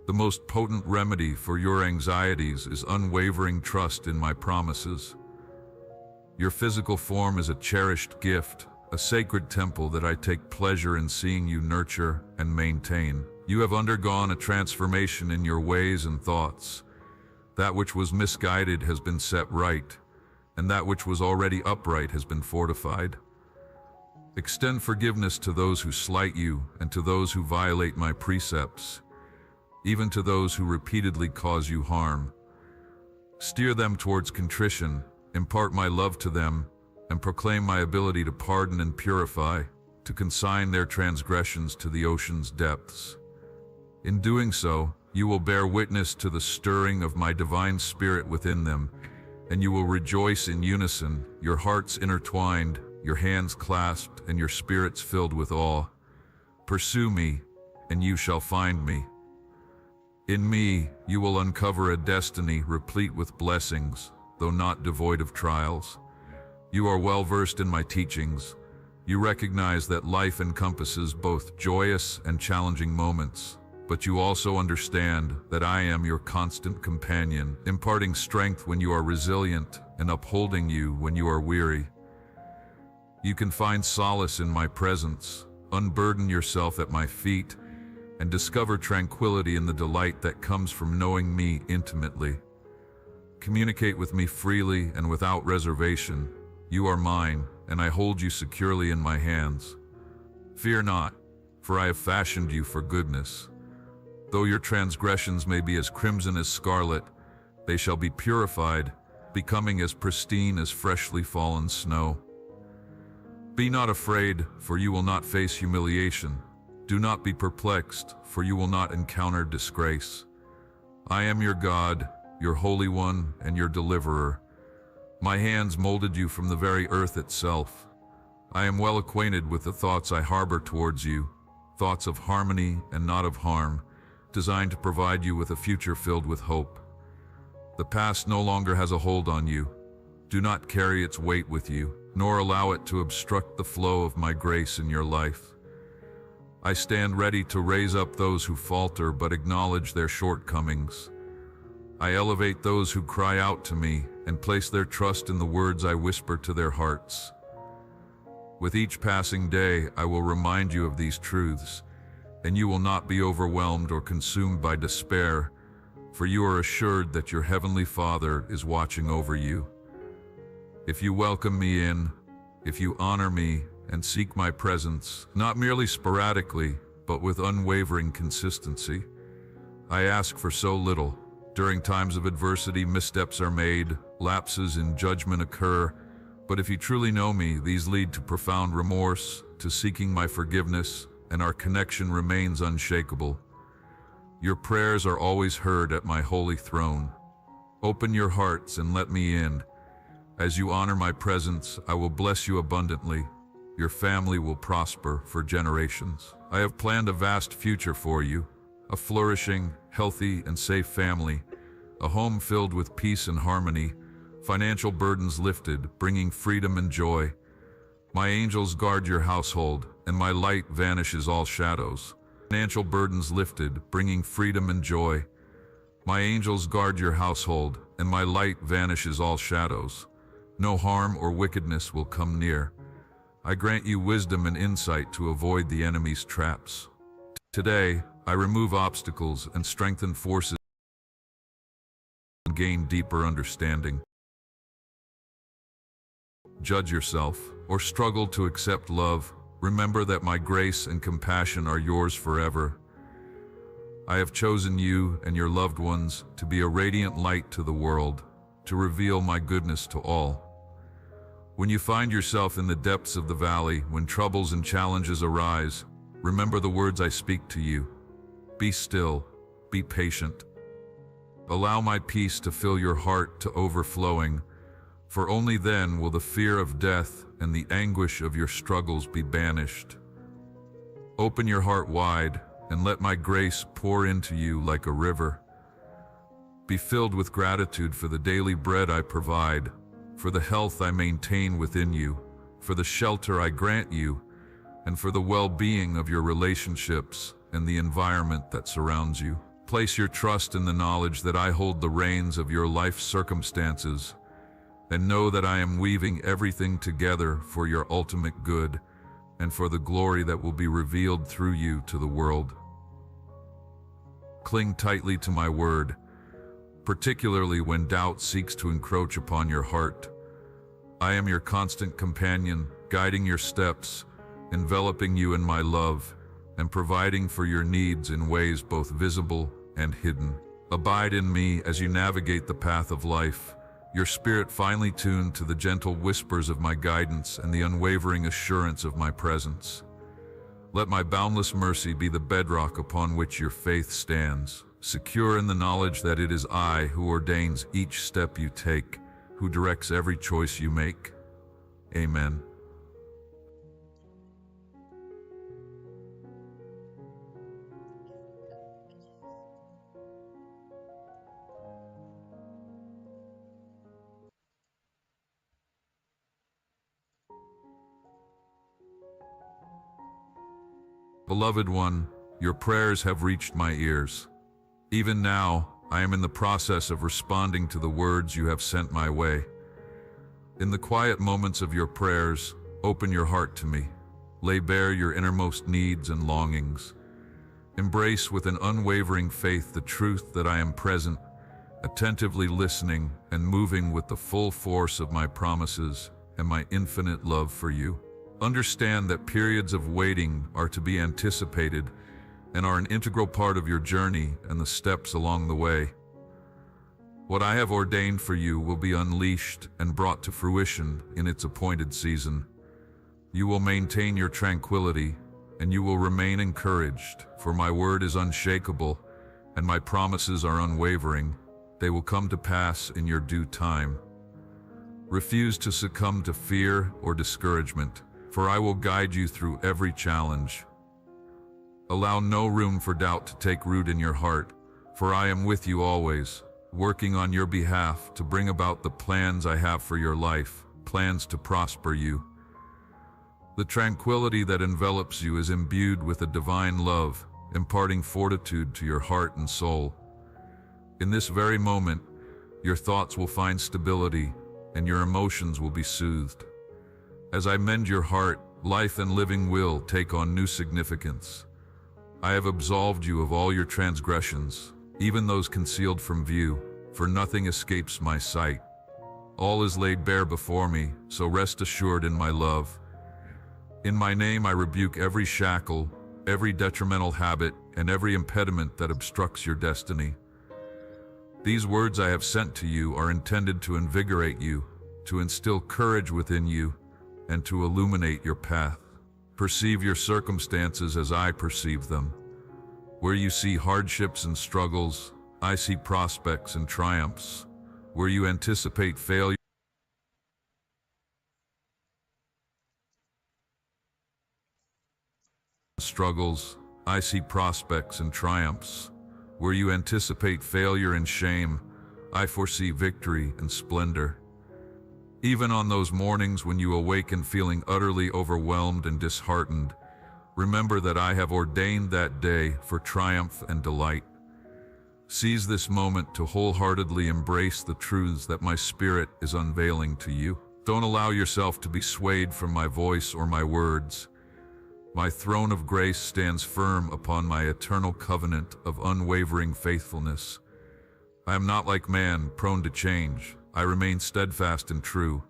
The most potent remedy for your anxieties is unwavering trust in my promises. Your physical form is a cherished gift, a sacred temple that I take pleasure in seeing you nurture and maintain. You have undergone a transformation in your ways and thoughts. That which was misguided has been set right, and that which was already upright has been fortified. Extend forgiveness to those who slight you and to those who violate my precepts, even to those who repeatedly cause you harm. Steer them towards contrition, impart my love to them, and proclaim my ability to pardon and purify, to consign their transgressions to the ocean's depths. In doing so, you will bear witness to the stirring of my divine spirit within them, and you will rejoice in unison, your hearts intertwined, your hands clasped, and your spirits filled with awe. Pursue me, and you shall find me. In me, you will uncover a destiny replete with blessings, though not devoid of trials. You are well versed in my teachings. You recognize that life encompasses both joyous and challenging moments, but you also understand that I am your constant companion, imparting strength when you are resilient and upholding you when you are weary. You can find solace in my presence, unburden yourself at my feet, and discover tranquility in the delight that comes from knowing me intimately. Communicate with me freely and without reservation. You are mine, and I hold you securely in my hands. Fear not, for I have fashioned you for goodness. Though your transgressions may be as crimson as scarlet, they shall be purified, becoming as pristine as freshly fallen snow. Be not afraid, for you will not face humiliation. Do not be perplexed, for you will not encounter disgrace. I am your God, your Holy One, and your Deliverer. My hands molded you from the very earth itself. I am well acquainted with the thoughts I harbor towards you, thoughts of harmony and not of harm, designed to provide you with a future filled with hope. The past no longer has a hold on you. Do not carry its weight with you, nor allow it to obstruct the flow of my grace in your life. I stand ready to raise up those who falter but acknowledge their shortcomings. I elevate those who cry out to me and place their trust in the words I whisper to their hearts. With each passing day, I will remind you of these truths, and you will not be overwhelmed or consumed by despair, for you are assured that your Heavenly Father is watching over you. If you welcome me in, if you honor me and seek my presence, not merely sporadically, but with unwavering consistency, I ask for so little. During times of adversity, missteps are made, lapses in judgment occur, but if you truly know me, these lead to profound remorse, to seeking my forgiveness, and our connection remains unshakable. Your prayers are always heard at my holy throne. Open your hearts and let me in. As you honor my presence, I will bless you abundantly. Your family will prosper for generations. I have planned a vast future for you, a flourishing, healthy, and safe family, a home filled with peace and harmony, financial burdens lifted, bringing freedom and joy. My angels guard your household, and my light vanishes all shadows. Financial burdens lifted, bringing freedom and joy. My angels guard your household, and my light vanishes all shadows. No harm or wickedness will come near. I grant you wisdom and insight to avoid the enemy's traps. Today, I remove obstacles and strengthen forces and gain deeper understanding. Judge yourself, or struggle to accept love, remember that my grace and compassion are yours forever. I have chosen you and your loved ones to be a radiant light to the world, to reveal my goodness to all. When you find yourself in the depths of the valley, when troubles and challenges arise, remember the words I speak to you. Be still, be patient. Allow my peace to fill your heart to overflowing, for only then will the fear of death and the anguish of your struggles be banished. Open your heart wide and let my grace pour into you like a river. Be filled with gratitude for the daily bread I provide, for the health I maintain within you, for the shelter I grant you, and for the well-being of your relationships and the environment that surrounds you. Place your trust in the knowledge that I hold the reins of your life circumstances. and know that I am weaving everything together for your ultimate good and for the glory that will be revealed through you to the world. Cling tightly to my word, particularly when doubt seeks to encroach upon your heart. I am your constant companion, guiding your steps, enveloping you in my love, and providing for your needs in ways both visible and hidden. Abide in me as you navigate the path of life, your spirit finely tuned to the gentle whispers of my guidance and the unwavering assurance of my presence. Let my boundless mercy be the bedrock upon which your faith stands, secure in the knowledge that it is I who ordains each step you take, who directs every choice you make. Amen. Beloved one, your prayers have reached my ears. Even now, I am in the process of responding to the words you have sent my way. In the quiet moments of your prayers, open your heart to me. Lay bare your innermost needs and longings. Embrace with an unwavering faith the truth that I am present, attentively listening and moving with the full force of my promises and my infinite love for you. Understand that periods of waiting are to be anticipated and are an integral part of your journey and the steps along the way. What I have ordained for you will be unleashed and brought to fruition in its appointed season. You will maintain your tranquility, and you will remain encouraged, for my word is unshakable, and my promises are unwavering. They will come to pass in your due time. Refuse to succumb to fear or discouragement, for I will guide you through every challenge. Allow no room for doubt to take root in your heart, for I am with you always, working on your behalf to bring about the plans I have for your life, plans to prosper you. The tranquility that envelops you is imbued with a divine love, imparting fortitude to your heart and soul. In this very moment, your thoughts will find stability, and your emotions will be soothed. As I mend your heart, life and living will take on new significance. I have absolved you of all your transgressions, even those concealed from view, for nothing escapes my sight. All is laid bare before me, so rest assured in my love. In my name I rebuke every shackle, every detrimental habit, and every impediment that obstructs your destiny. These words I have sent to you are intended to invigorate you, to instill courage within you, and to illuminate your path. Perceive your circumstances as I perceive them. Where you see hardships and struggles, I see prospects and triumphs. Where you anticipate failure, struggles, I see prospects and triumphs. Where you anticipate failure and shame, I foresee victory and splendor. Even on those mornings when you awaken feeling utterly overwhelmed and disheartened, remember that I have ordained that day for triumph and delight. Seize this moment to wholeheartedly embrace the truths that my spirit is unveiling to you. Don't allow yourself to be swayed from my voice or my words. My throne of grace stands firm upon my eternal covenant of unwavering faithfulness. I am not like man, prone to change. I remain steadfast and true.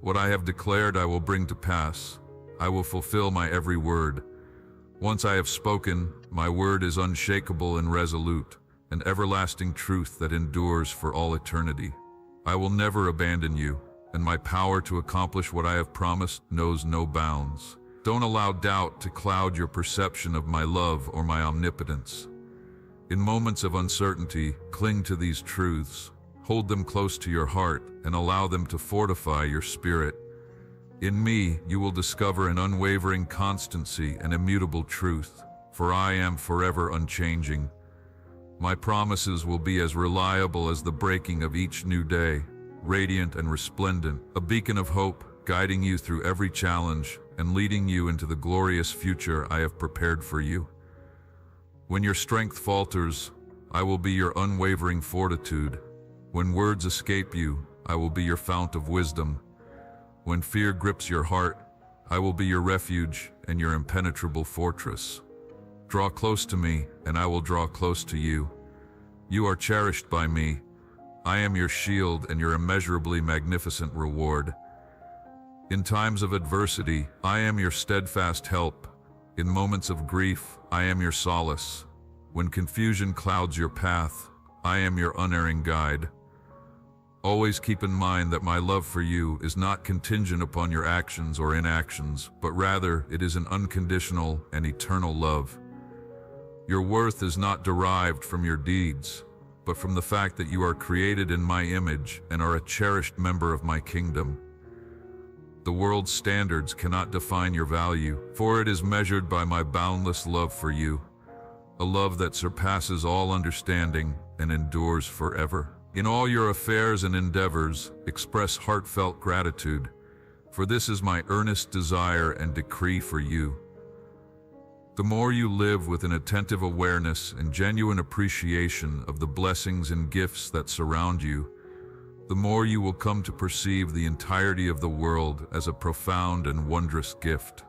What I have declared I will bring to pass. I will fulfill my every word. Once I have spoken, my word is unshakable and resolute, an everlasting truth that endures for all eternity. I will never abandon you, and my power to accomplish what I have promised knows no bounds. Don't allow doubt to cloud your perception of my love or my omnipotence. In moments of uncertainty, cling to these truths. Hold them close to your heart and allow them to fortify your spirit. In me, you will discover an unwavering constancy and immutable truth, for I am forever unchanging. My promises will be as reliable as the breaking of each new day, radiant and resplendent, a beacon of hope, guiding you through every challenge and leading you into the glorious future I have prepared for you. When your strength falters, I will be your unwavering fortitude. When words escape you, I will be your fount of wisdom. When fear grips your heart, I will be your refuge and your impenetrable fortress. Draw close to me, and I will draw close to you. You are cherished by me. I am your shield and your immeasurably magnificent reward. In times of adversity, I am your steadfast help. In moments of grief, I am your solace. When confusion clouds your path, I am your unerring guide. Always keep in mind that my love for you is not contingent upon your actions or inactions, but rather it is an unconditional and eternal love. Your worth is not derived from your deeds, but from the fact that you are created in my image and are a cherished member of my kingdom. The world's standards cannot define your value, for it is measured by my boundless love for you, a love that surpasses all understanding and endures forever. In all your affairs and endeavors, express heartfelt gratitude, for this is my earnest desire and decree for you. The more you live with an attentive awareness and genuine appreciation of the blessings and gifts that surround you, the more you will come to perceive the entirety of the world as a profound and wondrous gift.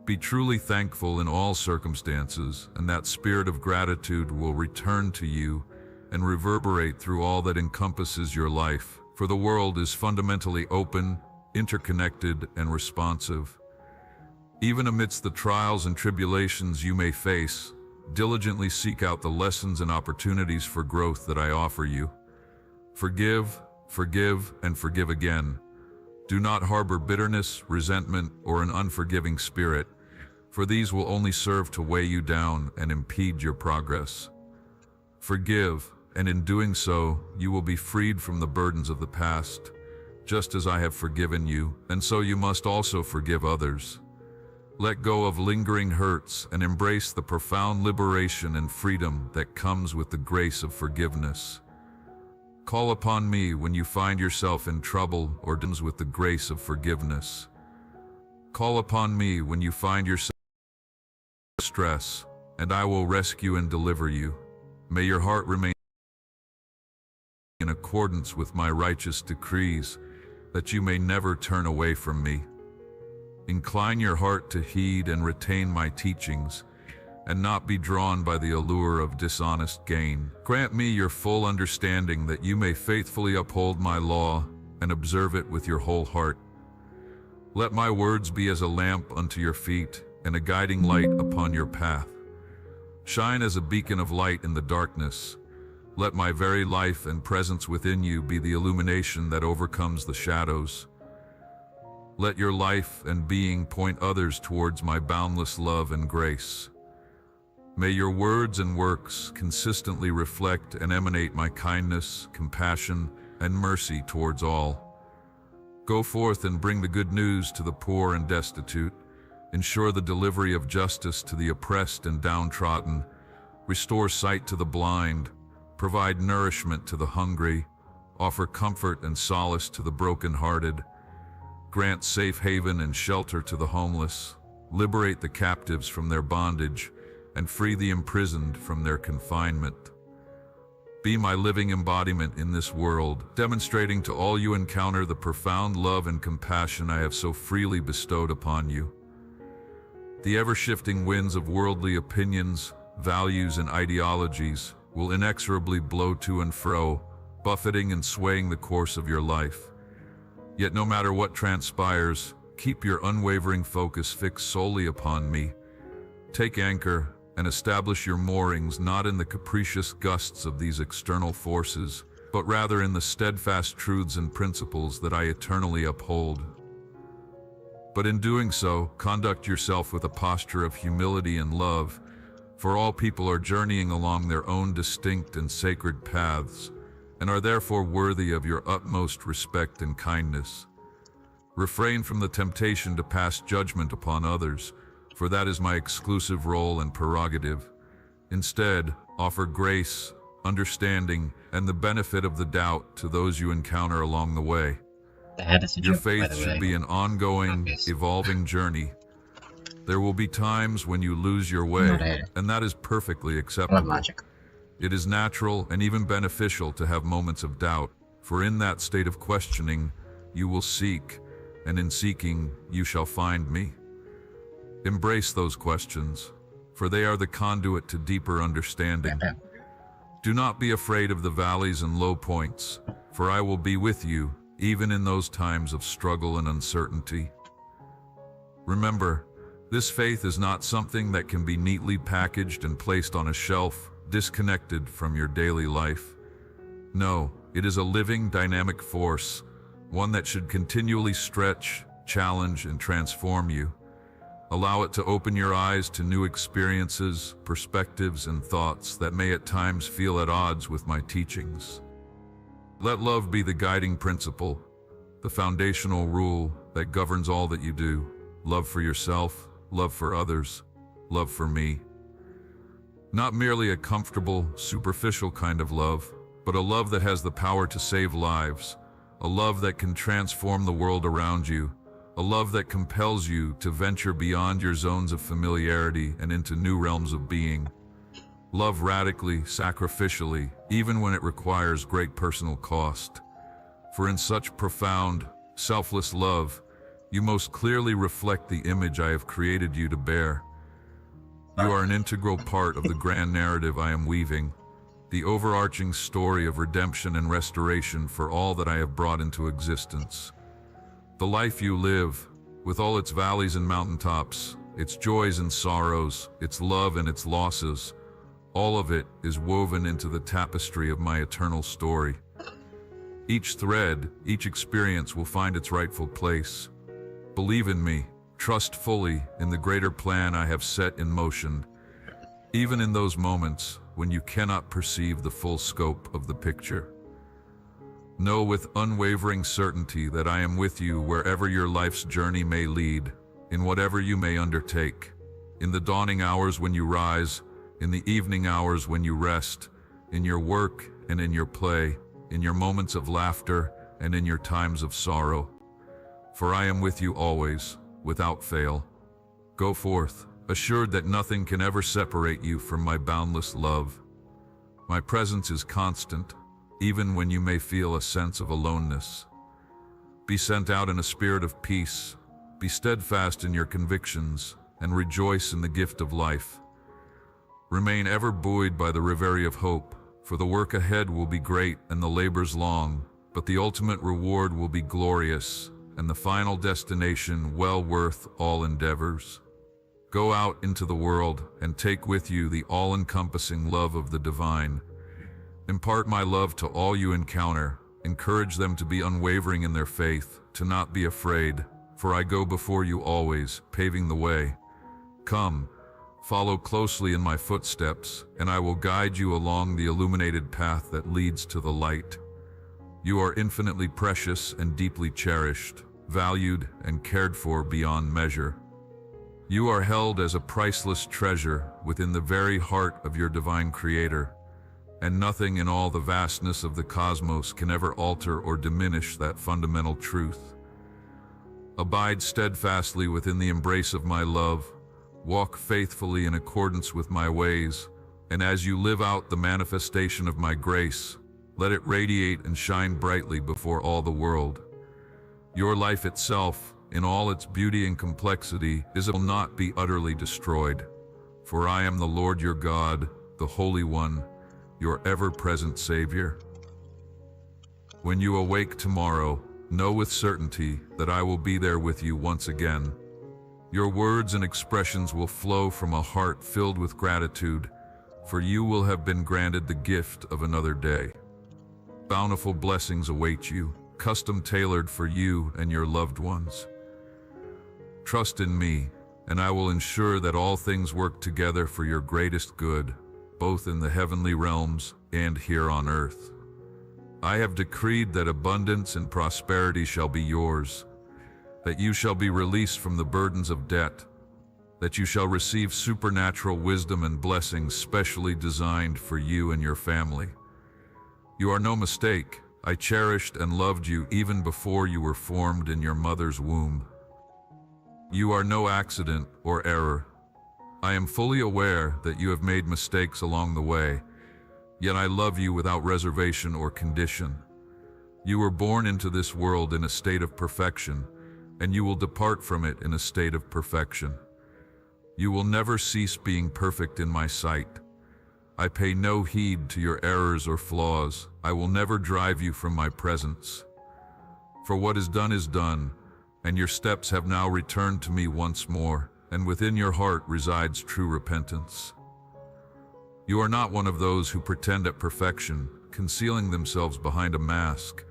Be truly thankful in all circumstances, and that spirit of gratitude will return to you and reverberate through all that encompasses your life, for the world is fundamentally open, interconnected, and responsive. Even amidst the trials and tribulations you may face, diligently seek out the lessons and opportunities for growth that I offer you. Forgive, forgive, and forgive again. Do not harbor bitterness, resentment, or an unforgiving spirit, for these will only serve to weigh you down and impede your progress. Forgive, and in doing so, you will be freed from the burdens of the past, just as I have forgiven you, and so you must also forgive others. Let go of lingering hurts and embrace the profound liberation and freedom that comes with the grace of forgiveness. Call upon me when you find yourself in trouble or with the grace of forgiveness. Call upon me when you find yourself in stress, and I will rescue and deliver you. May your heart remain in accordance with my righteous decrees, that you may never turn away from me. Incline your heart to heed and retain my teachings, and not be drawn by the allure of dishonest gain. Grant me your full understanding that you may faithfully uphold my law and observe it with your whole heart. Let my words be as a lamp unto your feet and a guiding light upon your path. Shine as a beacon of light in the darkness. Let my very life and presence within you be the illumination that overcomes the shadows. Let your life and being point others towards my boundless love and grace. May your words and works consistently reflect and emanate my kindness, compassion, and mercy towards all. Go forth and bring the good news to the poor and destitute. Ensure the delivery of justice to the oppressed and downtrodden. Restore sight to the blind. Provide nourishment to the hungry. Offer comfort and solace to the brokenhearted. Grant safe haven and shelter to the homeless. Liberate the captives from their bondage, and free the imprisoned from their confinement. Be my living embodiment in this world, demonstrating to all you encounter the profound love and compassion I have so freely bestowed upon you. The ever-shifting winds of worldly opinions, values, and ideologies will inexorably blow to and fro, buffeting and swaying the course of your life. Yet no matter what transpires, keep your unwavering focus fixed solely upon me. Take anchor and establish your moorings not in the capricious gusts of these external forces, but rather in the steadfast truths and principles that I eternally uphold. But in doing so, conduct yourself with a posture of humility and love, for all people are journeying along their own distinct and sacred paths, and are therefore worthy of your utmost respect and kindness. Refrain from the temptation to pass judgment upon others, for that is my exclusive role and prerogative. Instead, offer grace, understanding, and the benefit of the doubt to those you encounter along the way. Your faith should be an ongoing, evolving journey. There will be times when you lose your way, and that is perfectly acceptable. It is natural and even beneficial to have moments of doubt, For in that state of questioning, you will seek, and in seeking, you shall find me. Embrace those questions, for they are the conduit to deeper understanding. Do not be afraid of the valleys and low points, for I will be with you, even in those times of struggle and uncertainty. Remember, this faith is not something that can be neatly packaged and placed on a shelf, disconnected from your daily life. No, it is a living, dynamic force, one that should continually stretch, challenge, and transform you. Allow it to open your eyes to new experiences, perspectives, and thoughts that may at times feel at odds with my teachings. Let love be the guiding principle, the foundational rule that governs all that you do. Love for yourself, love for others, love for me. Not merely a comfortable, superficial kind of love, but a love that has the power to save lives, a love that can transform the world around you, a love that compels you to venture beyond your zones of familiarity and into new realms of being. Love radically, sacrificially, even when it requires great personal cost. For in such profound, selfless love, you most clearly reflect the image I have created you to bear. You are an integral part of the grand narrative I am weaving, the overarching story of redemption and restoration for all that I have brought into existence. The life you live, with all its valleys and mountaintops, its joys and sorrows, its love and its losses, all of it is woven into the tapestry of my eternal story. Each thread, each experience will find its rightful place. Believe in me, trust fully in the greater plan I have set in motion, even in those moments when you cannot perceive the full scope of the picture. Know with unwavering certainty that I am with you wherever your life's journey may lead, in whatever you may undertake, in the dawning hours when you rise, in the evening hours when you rest, in your work and in your play, in your moments of laughter and in your times of sorrow. For I am with you always, without fail. Go forth, assured that nothing can ever separate you from my boundless love. My presence is constant, even when you may feel a sense of aloneness. Be sent out in a spirit of peace, be steadfast in your convictions, and rejoice in the gift of life. Remain ever buoyed by the reverie of hope, for the work ahead will be great and the labors long, but the ultimate reward will be glorious, and the final destination well worth all endeavors. Go out into the world and take with you the all-encompassing love of the divine. Impart my love to all you encounter. Encourage them to be unwavering in their faith, to not be afraid, for I go before you always, paving the way. Come, follow closely in my footsteps, and I will guide you along the illuminated path that leads to the light. You are infinitely precious and deeply cherished, valued and cared for beyond measure. You are held as a priceless treasure within the very heart of your divine Creator, and nothing in all the vastness of the cosmos can ever alter or diminish that fundamental truth. Abide steadfastly within the embrace of my love, walk faithfully in accordance with my ways, and as you live out the manifestation of my grace, let it radiate and shine brightly before all the world. Your life itself, in all its beauty and complexity, will not be utterly destroyed, for I am the Lord your God, the Holy One, your ever-present Savior. When you awake tomorrow, know with certainty that I will be there with you once again. Your words and expressions will flow from a heart filled with gratitude, for you will have been granted the gift of another day. Bountiful blessings await you, custom-tailored for you and your loved ones. Trust in me, and I will ensure that all things work together for your greatest good, both in the heavenly realms and here on earth. I have decreed that abundance and prosperity shall be yours, that you shall be released from the burdens of debt, that you shall receive supernatural wisdom and blessings specially designed for you and your family. You are no mistake. I cherished and loved you even before you were formed in your mother's womb. You are no accident or error. I am fully aware that you have made mistakes along the way, yet I love you without reservation or condition. You were born into this world in a state of perfection, and you will depart from it in a state of perfection. You will never cease being perfect in my sight. I pay no heed to your errors or flaws. I will never drive you from my presence. For what is done, and your steps have now returned to me once more, and within your heart resides true repentance. You are not one of those who pretend at perfection, concealing themselves behind a mask.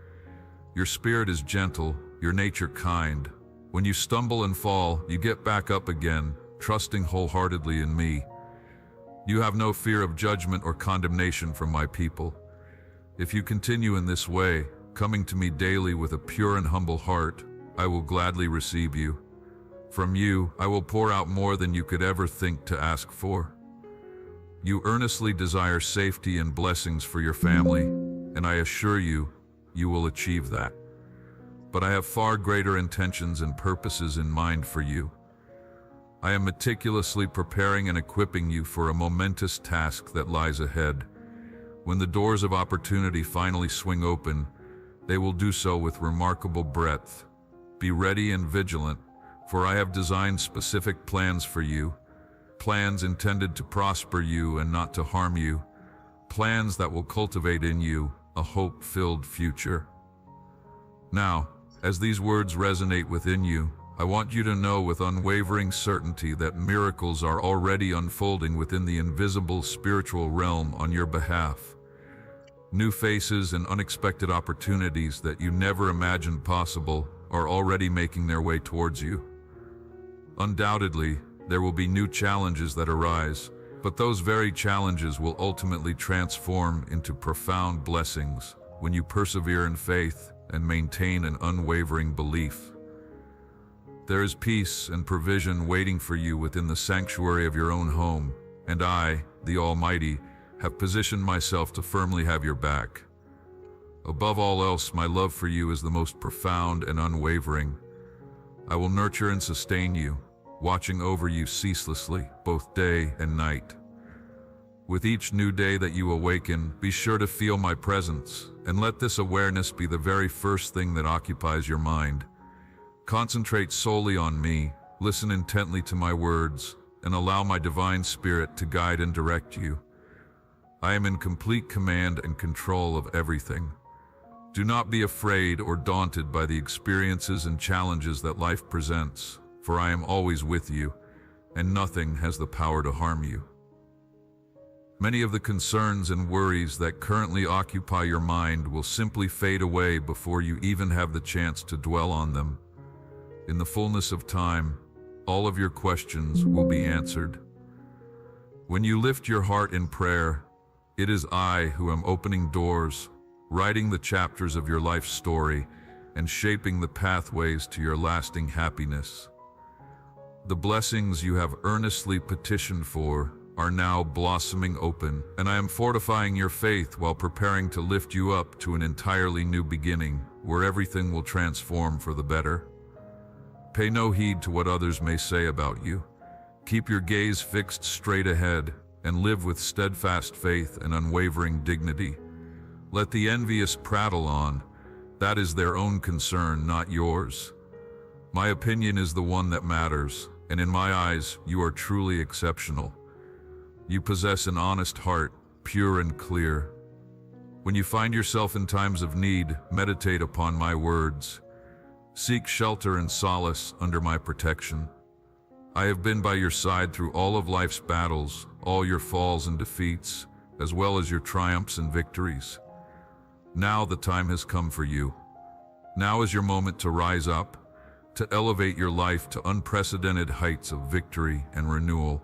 Your spirit is gentle, your nature kind. When you stumble and fall, you get back up again, trusting wholeheartedly in me. You have no fear of judgment or condemnation from my people. If you continue in this way, coming to me daily with a pure and humble heart, I will gladly receive you. From you, I will pour out more than you could ever think to ask for. You earnestly desire safety and blessings for your family, and I assure you, you will achieve that. But I have far greater intentions and purposes in mind for you. I am meticulously preparing and equipping you for a momentous task that lies ahead. When the doors of opportunity finally swing open, they will do so with remarkable breadth. Be ready and vigilant, for I have designed specific plans for you, plans intended to prosper you and not to harm you, plans that will cultivate in you a hope-filled future. Now, as these words resonate within you, I want you to know with unwavering certainty that miracles are already unfolding within the invisible spiritual realm on your behalf. New faces and unexpected opportunities that you never imagined possible are already making their way towards you. Undoubtedly, there will be new challenges that arise, but those very challenges will ultimately transform into profound blessings when you persevere in faith and maintain an unwavering belief. There is peace and provision waiting for you within the sanctuary of your own home, and I, the Almighty, have positioned myself to firmly have your back. Above all else, my love for you is the most profound and unwavering. I will nurture and sustain you, watching over you ceaselessly, both day and night. With each new day that you awaken, be sure to feel my presence, and let this awareness be the very first thing that occupies your mind. Concentrate solely on me, listen intently to my words, and allow my divine spirit to guide and direct you. I am in complete command and control of everything. Do not be afraid or daunted by the experiences and challenges that life presents, for I am always with you, and nothing has the power to harm you. Many of the concerns and worries that currently occupy your mind will simply fade away before you even have the chance to dwell on them. In the fullness of time, all of your questions will be answered. When you lift your heart in prayer, it is I who am opening doors, writing the chapters of your life story, and shaping the pathways to your lasting happiness. The blessings you have earnestly petitioned for are now blossoming open, and I am fortifying your faith while preparing to lift you up to an entirely new beginning, where everything will transform for the better. Pay no heed to what others may say about you. Keep your gaze fixed straight ahead, and live with steadfast faith and unwavering dignity. Let the envious prattle on. That is their own concern, not yours. My opinion is the one that matters, and in my eyes, you are truly exceptional. You possess an honest heart, pure and clear. When you find yourself in times of need, meditate upon my words. Seek shelter and solace under my protection. I have been by your side through all of life's battles, all your falls and defeats, as well as your triumphs and victories. Now the time has come for you. Now is your moment to rise up, to elevate your life to unprecedented heights of victory and renewal.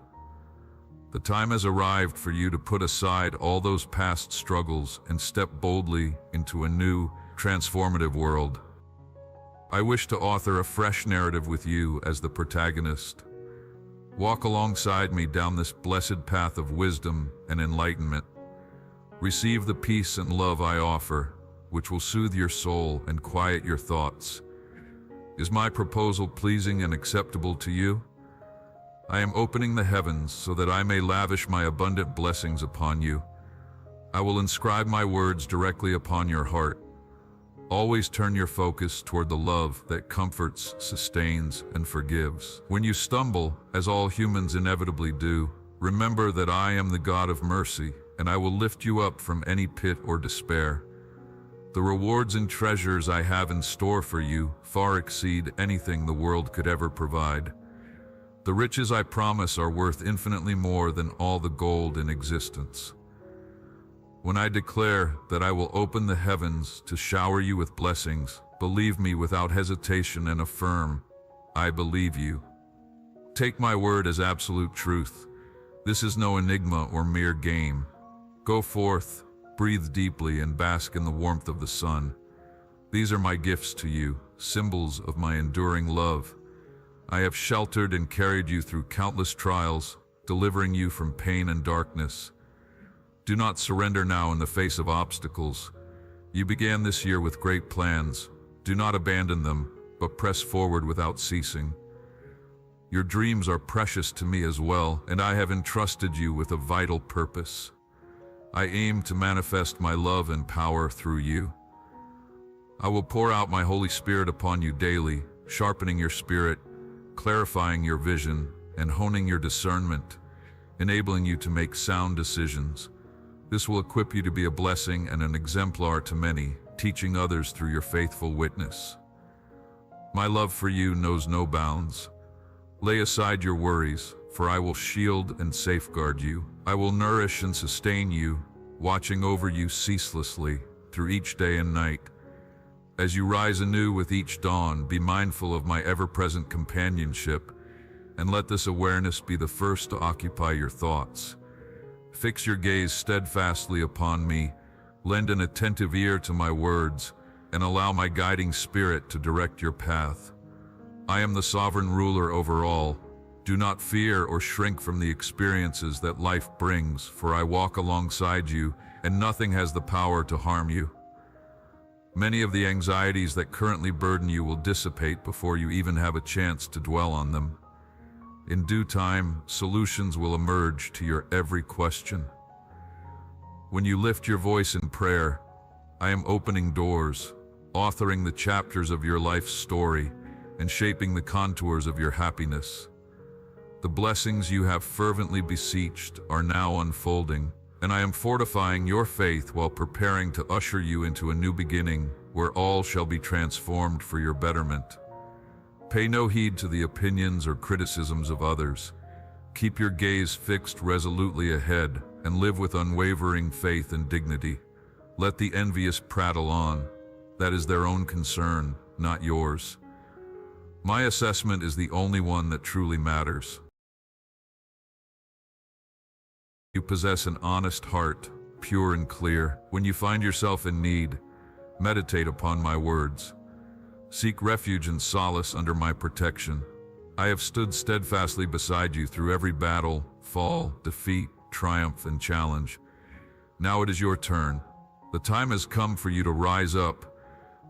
The time has arrived for you to put aside all those past struggles and step boldly into a new, transformative world. I wish to author a fresh narrative with you as the protagonist. Walk alongside me down this blessed path of wisdom and enlightenment. Receive the peace and love I offer, which will soothe your soul and quiet your thoughts. Is my proposal pleasing and acceptable to you? I am opening the heavens so that I may lavish my abundant blessings upon you. I will inscribe my words directly upon your heart. Always turn your focus toward the love that comforts, sustains, and forgives. When you stumble, as all humans inevitably do, remember that I am the God of mercy, and I will lift you up from any pit or despair. The rewards and treasures I have in store for you far exceed anything the world could ever provide. The riches I promise are worth infinitely more than all the gold in existence. When I declare that I will open the heavens to shower you with blessings, believe me without hesitation and affirm, I believe you. Take my word as absolute truth. This is no enigma or mere game. Go forth, breathe deeply, and bask in the warmth of the sun. These are my gifts to you, symbols of my enduring love. I have sheltered and carried you through countless trials, delivering you from pain and darkness. Do not surrender now in the face of obstacles. You began this year with great plans. Do not abandon them, but press forward without ceasing. Your dreams are precious to me as well, and I have entrusted you with a vital purpose. I aim to manifest my love and power through you. I will pour out my Holy Spirit upon you daily, sharpening your spirit, clarifying your vision, and honing your discernment, enabling you to make sound decisions. This will equip you to be a blessing and an exemplar to many, teaching others through your faithful witness. My love for you knows no bounds. Lay aside your worries, for I will shield and safeguard you. I will nourish and sustain you, watching over you ceaselessly through each day and night. As you rise anew with each dawn, be mindful of my ever-present companionship, and let this awareness be the first to occupy your thoughts. Fix your gaze steadfastly upon me, lend an attentive ear to my words, and allow my guiding spirit to direct your path. I am the sovereign ruler over all. Do not fear or shrink from the experiences that life brings, for I walk alongside you, and nothing has the power to harm you. Many of the anxieties that currently burden you will dissipate before you even have a chance to dwell on them. In due time, solutions will emerge to your every question. When you lift your voice in prayer, I am opening doors, authoring the chapters of your life's story, and shaping the contours of your happiness. The blessings you have fervently beseeched are now unfolding, and I am fortifying your faith while preparing to usher you into a new beginning where all shall be transformed for your betterment. Pay no heed to the opinions or criticisms of others. Keep your gaze fixed resolutely ahead and live with unwavering faith and dignity. Let the envious prattle on. That is their own concern, not yours. My assessment is the only one that truly matters. You possess an honest heart, pure and clear. When you find yourself in need, meditate upon my words. Seek refuge and solace under my protection. I have stood steadfastly beside you through every battle, fall, defeat, triumph, and challenge. Now it is your turn. The time has come for you to rise up,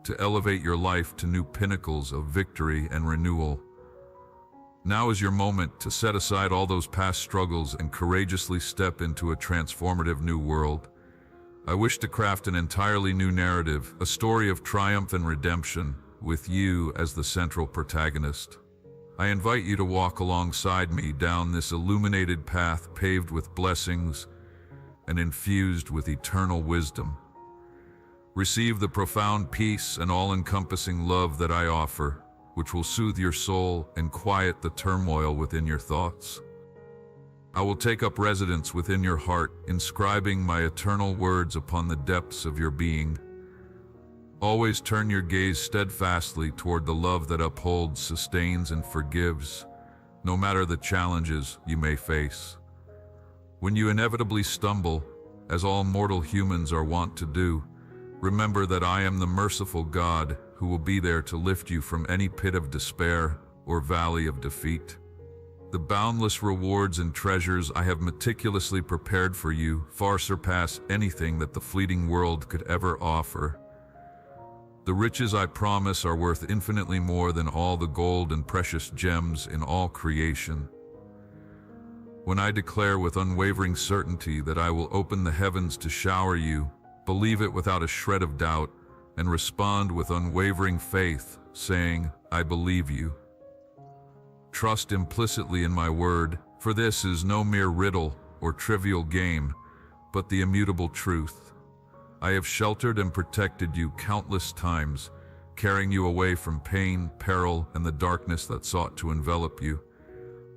to elevate your life to new pinnacles of victory and renewal. Now is your moment to set aside all those past struggles and courageously step into a transformative new world. I wish to craft an entirely new narrative, a story of triumph and redemption, with you as the central protagonist. I invite you to walk alongside me down this illuminated path paved with blessings and infused with eternal wisdom. Receive the profound peace and all-encompassing love that I offer, which will soothe your soul and quiet the turmoil within your thoughts. I will take up residence within your heart, inscribing my eternal words upon the depths of your being. Always turn your gaze steadfastly toward the love that upholds, sustains, and forgives, no matter the challenges you may face. When you inevitably stumble, as all mortal humans are wont to do, remember that I am the merciful God who will be there to lift you from any pit of despair or valley of defeat. The boundless rewards and treasures I have meticulously prepared for you far surpass anything that the fleeting world could ever offer. The riches I promise are worth infinitely more than all the gold and precious gems in all creation. When I declare with unwavering certainty that I will open the heavens to shower you, believe it without a shred of doubt, and respond with unwavering faith, saying, I believe you. Trust implicitly in my word, for this is no mere riddle or trivial game, but the immutable truth. I have sheltered and protected you countless times, carrying you away from pain, peril, and the darkness that sought to envelop you.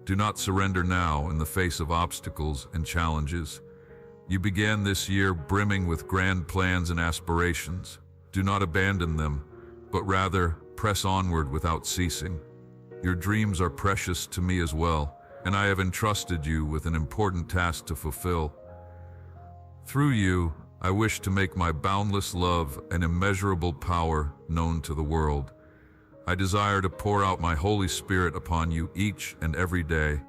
Do not surrender now in the face of obstacles and challenges. You began this year brimming with grand plans and aspirations. Do not abandon them, but rather press onward without ceasing. Your dreams are precious to me as well, and I have entrusted you with an important task to fulfill. Through you, I wish to make my boundless love and immeasurable power known to the world. I desire to pour out my Holy Spirit upon you each and every day,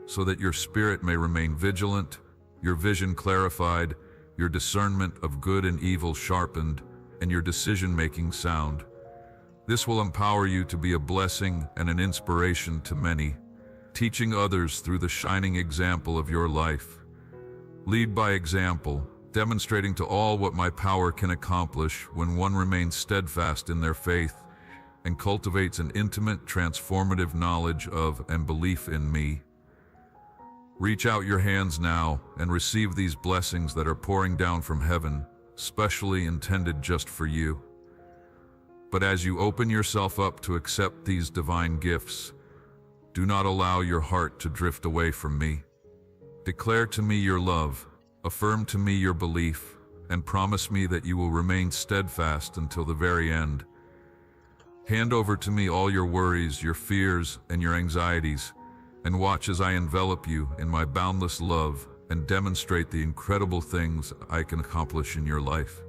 so that your spirit may remain vigilant, your vision clarified, your discernment of good and evil sharpened, and your decision-making sound. This will empower you to be a blessing and an inspiration to many, teaching others through the shining example of your life. Lead by example, demonstrating to all what my power can accomplish when one remains steadfast in their faith and cultivates an intimate, transformative knowledge of and belief in me. Reach out your hands now and receive these blessings that are pouring down from heaven, specially intended just for you. But as you open yourself up to accept these divine gifts, do not allow your heart to drift away from me. Declare to me your love, affirm to me your belief, and promise me that you will remain steadfast until the very end. Hand over to me all your worries, your fears, and your anxieties, and watch as I envelop you in my boundless love and demonstrate the incredible things I can accomplish in your life.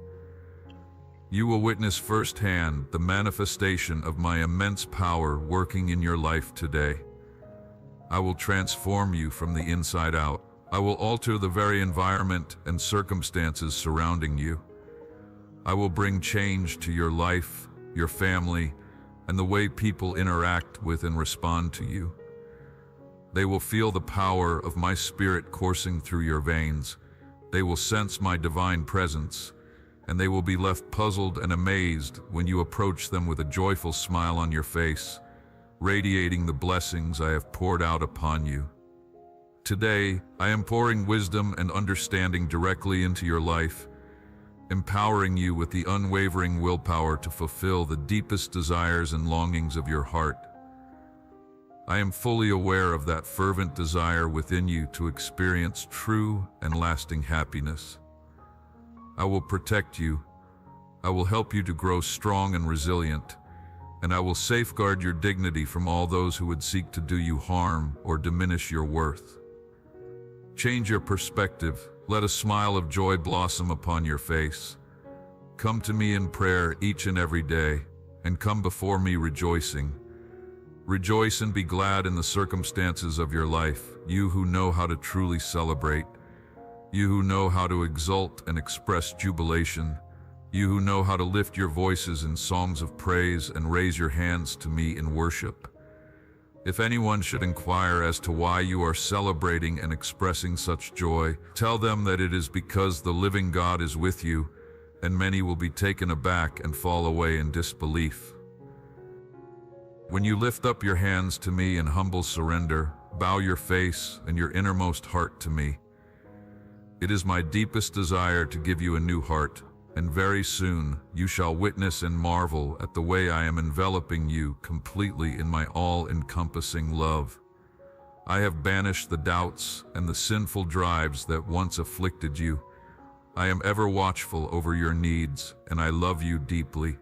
You will witness firsthand the manifestation of my immense power working in your life today. I will transform you from the inside out. I will alter the very environment and circumstances surrounding you. I will bring change to your life, your family, and the way people interact with and respond to you. They will feel the power of my spirit coursing through your veins. They will sense my divine presence, and they will be left puzzled and amazed when you approach them with a joyful smile on your face, radiating the blessings I have poured out upon you. Today, I am pouring wisdom and understanding directly into your life, empowering you with the unwavering willpower to fulfill the deepest desires and longings of your heart. I am fully aware of that fervent desire within you to experience true and lasting happiness. I will protect you, I will help you to grow strong and resilient, and I will safeguard your dignity from all those who would seek to do you harm or diminish your worth. Change your perspective, let a smile of joy blossom upon your face. Come to me in prayer each and every day, and come before me rejoicing. Rejoice and be glad in the circumstances of your life, you who know how to truly celebrate, you who know how to exult and express jubilation, you who know how to lift your voices in songs of praise and raise your hands to me in worship. If anyone should inquire as to why you are celebrating and expressing such joy, tell them that it is because the living God is with you, and many will be taken aback and fall away in disbelief. When you lift up your hands to me in humble surrender, bow your face and your innermost heart to me. It is my deepest desire to give you a new heart, and very soon you shall witness and marvel at the way I am enveloping you completely in my all-encompassing love. I have banished the doubts and the sinful drives that once afflicted you. I am ever watchful over your needs, and I love you deeply.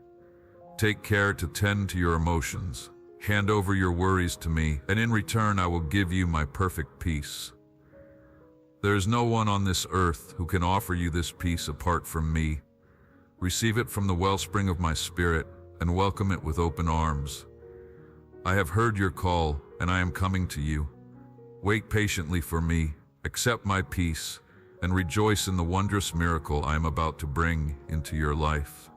Take care to tend to your emotions. Hand over your worries to me, and in return I will give you my perfect peace. There is no one on this earth who can offer you this peace apart from me. Receive it from the wellspring of my spirit, and welcome it with open arms. I have heard your call, and I am coming to you. Wait patiently for me, accept my peace, and rejoice in the wondrous miracle I am about to bring into your life.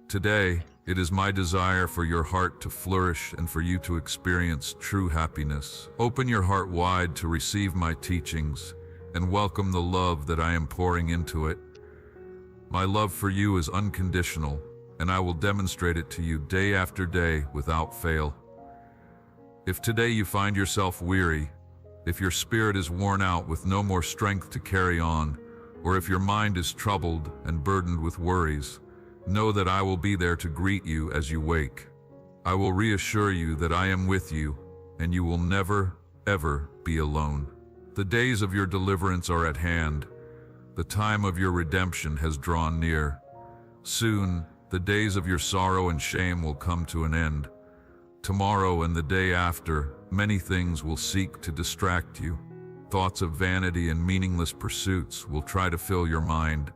Today, it is my desire for your heart to flourish and for you to experience true happiness. Open your heart wide to receive my teachings and welcome the love that I am pouring into it. My love for you is unconditional, and I will demonstrate it to you day after day without fail. If today you find yourself weary, if your spirit is worn out with no more strength to carry on, or if your mind is troubled and burdened with worries, know that I will be there to greet you as you wake. I will reassure you that I am with you, and you will never, ever be alone. The days of your deliverance are at hand. The time of your redemption has drawn near. Soon, the days of your sorrow and shame will come to an end. Tomorrow and the day after, many things will seek to distract you. Thoughts of vanity and meaningless pursuits will try to fill your mind.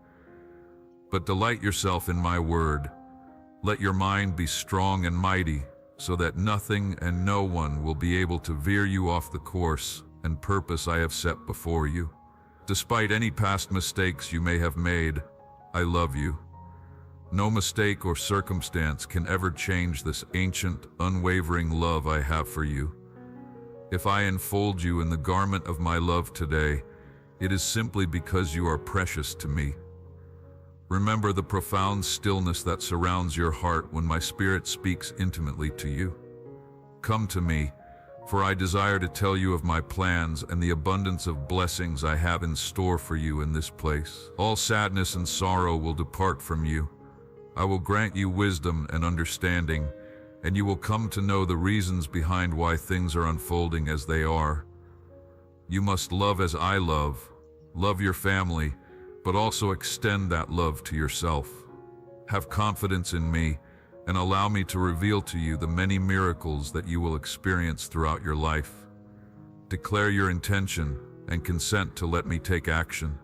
But delight yourself in my word. Let your mind be strong and mighty, so that nothing and no one will be able to veer you off the course and purpose I have set before you. Despite any past mistakes you may have made, I love you. No mistake or circumstance can ever change this ancient, unwavering love I have for you. If I enfold you in the garment of my love today, it is simply because you are precious to me. Remember the profound stillness that surrounds your heart when my spirit speaks intimately to you. Come to me, for I desire to tell you of my plans and the abundance of blessings I have in store for you in this place. All sadness and sorrow will depart from you. I will grant you wisdom and understanding, and you will come to know the reasons behind why things are unfolding as they are. You must love as I love your family, but also extend that love to yourself. Have confidence in me, and allow me to reveal to you the many miracles that you will experience throughout your life. Declare your intention and consent to let me take action.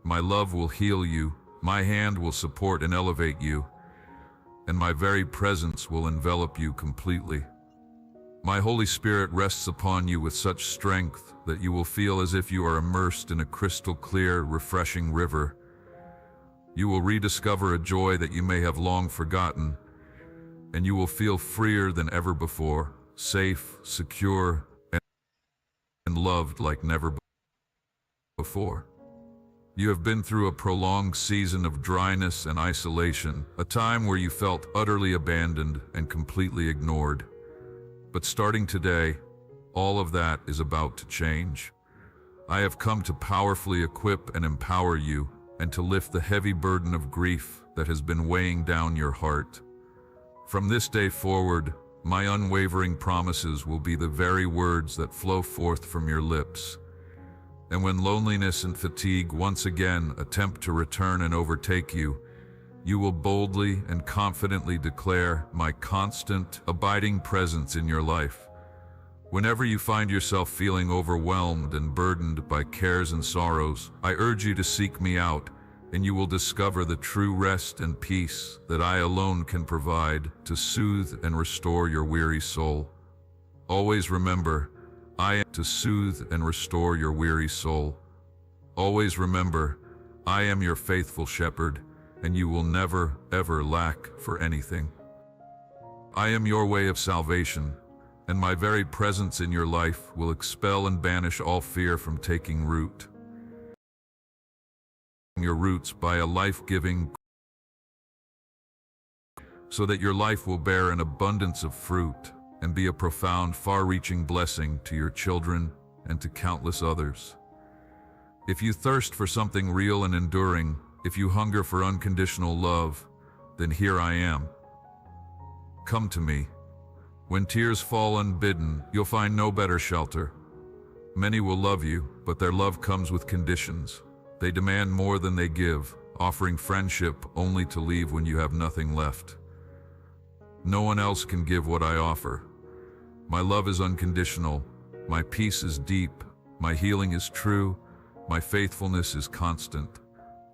My love will heal you, my hand will support and elevate you, and my very presence will envelop you completely. My Holy Spirit rests upon you with such strength that you will feel as if you are immersed in a crystal clear, refreshing river. You will rediscover a joy that you may have long forgotten, and you will feel freer than ever before, safe, secure, and loved like never before. You have been through a prolonged season of dryness and isolation, a time where you felt utterly abandoned and completely ignored. But starting today, all of that is about to change. I have come to powerfully equip and empower you, and to lift the heavy burden of grief that has been weighing down your heart. From this day forward, my unwavering promises will be the very words that flow forth from your lips. And when loneliness and fatigue once again attempt to return and overtake you, you will boldly and confidently declare my constant, abiding presence in your life. Whenever you find yourself feeling overwhelmed and burdened by cares and sorrows, I urge you to seek me out, and you will discover the true rest and peace that I alone can provide to soothe and restore your weary soul. Always remember, I am to soothe and restore your weary soul. Always remember, I am your faithful shepherd, and you will never, ever lack for anything. I am your way of salvation, and my very presence in your life will expel and banish all fear from taking root. Your roots by a life-giving, so that your life will bear an abundance of fruit and be a profound, far-reaching blessing to your children and to countless others. If you thirst for something real and enduring, if you hunger for unconditional love, then here I am. Come to me. When tears fall unbidden, you'll find no better shelter. Many will love you, but their love comes with conditions. They demand more than they give, offering friendship only to leave when you have nothing left. No one else can give what I offer. My love is unconditional, my peace is deep, my healing is true, my faithfulness is constant.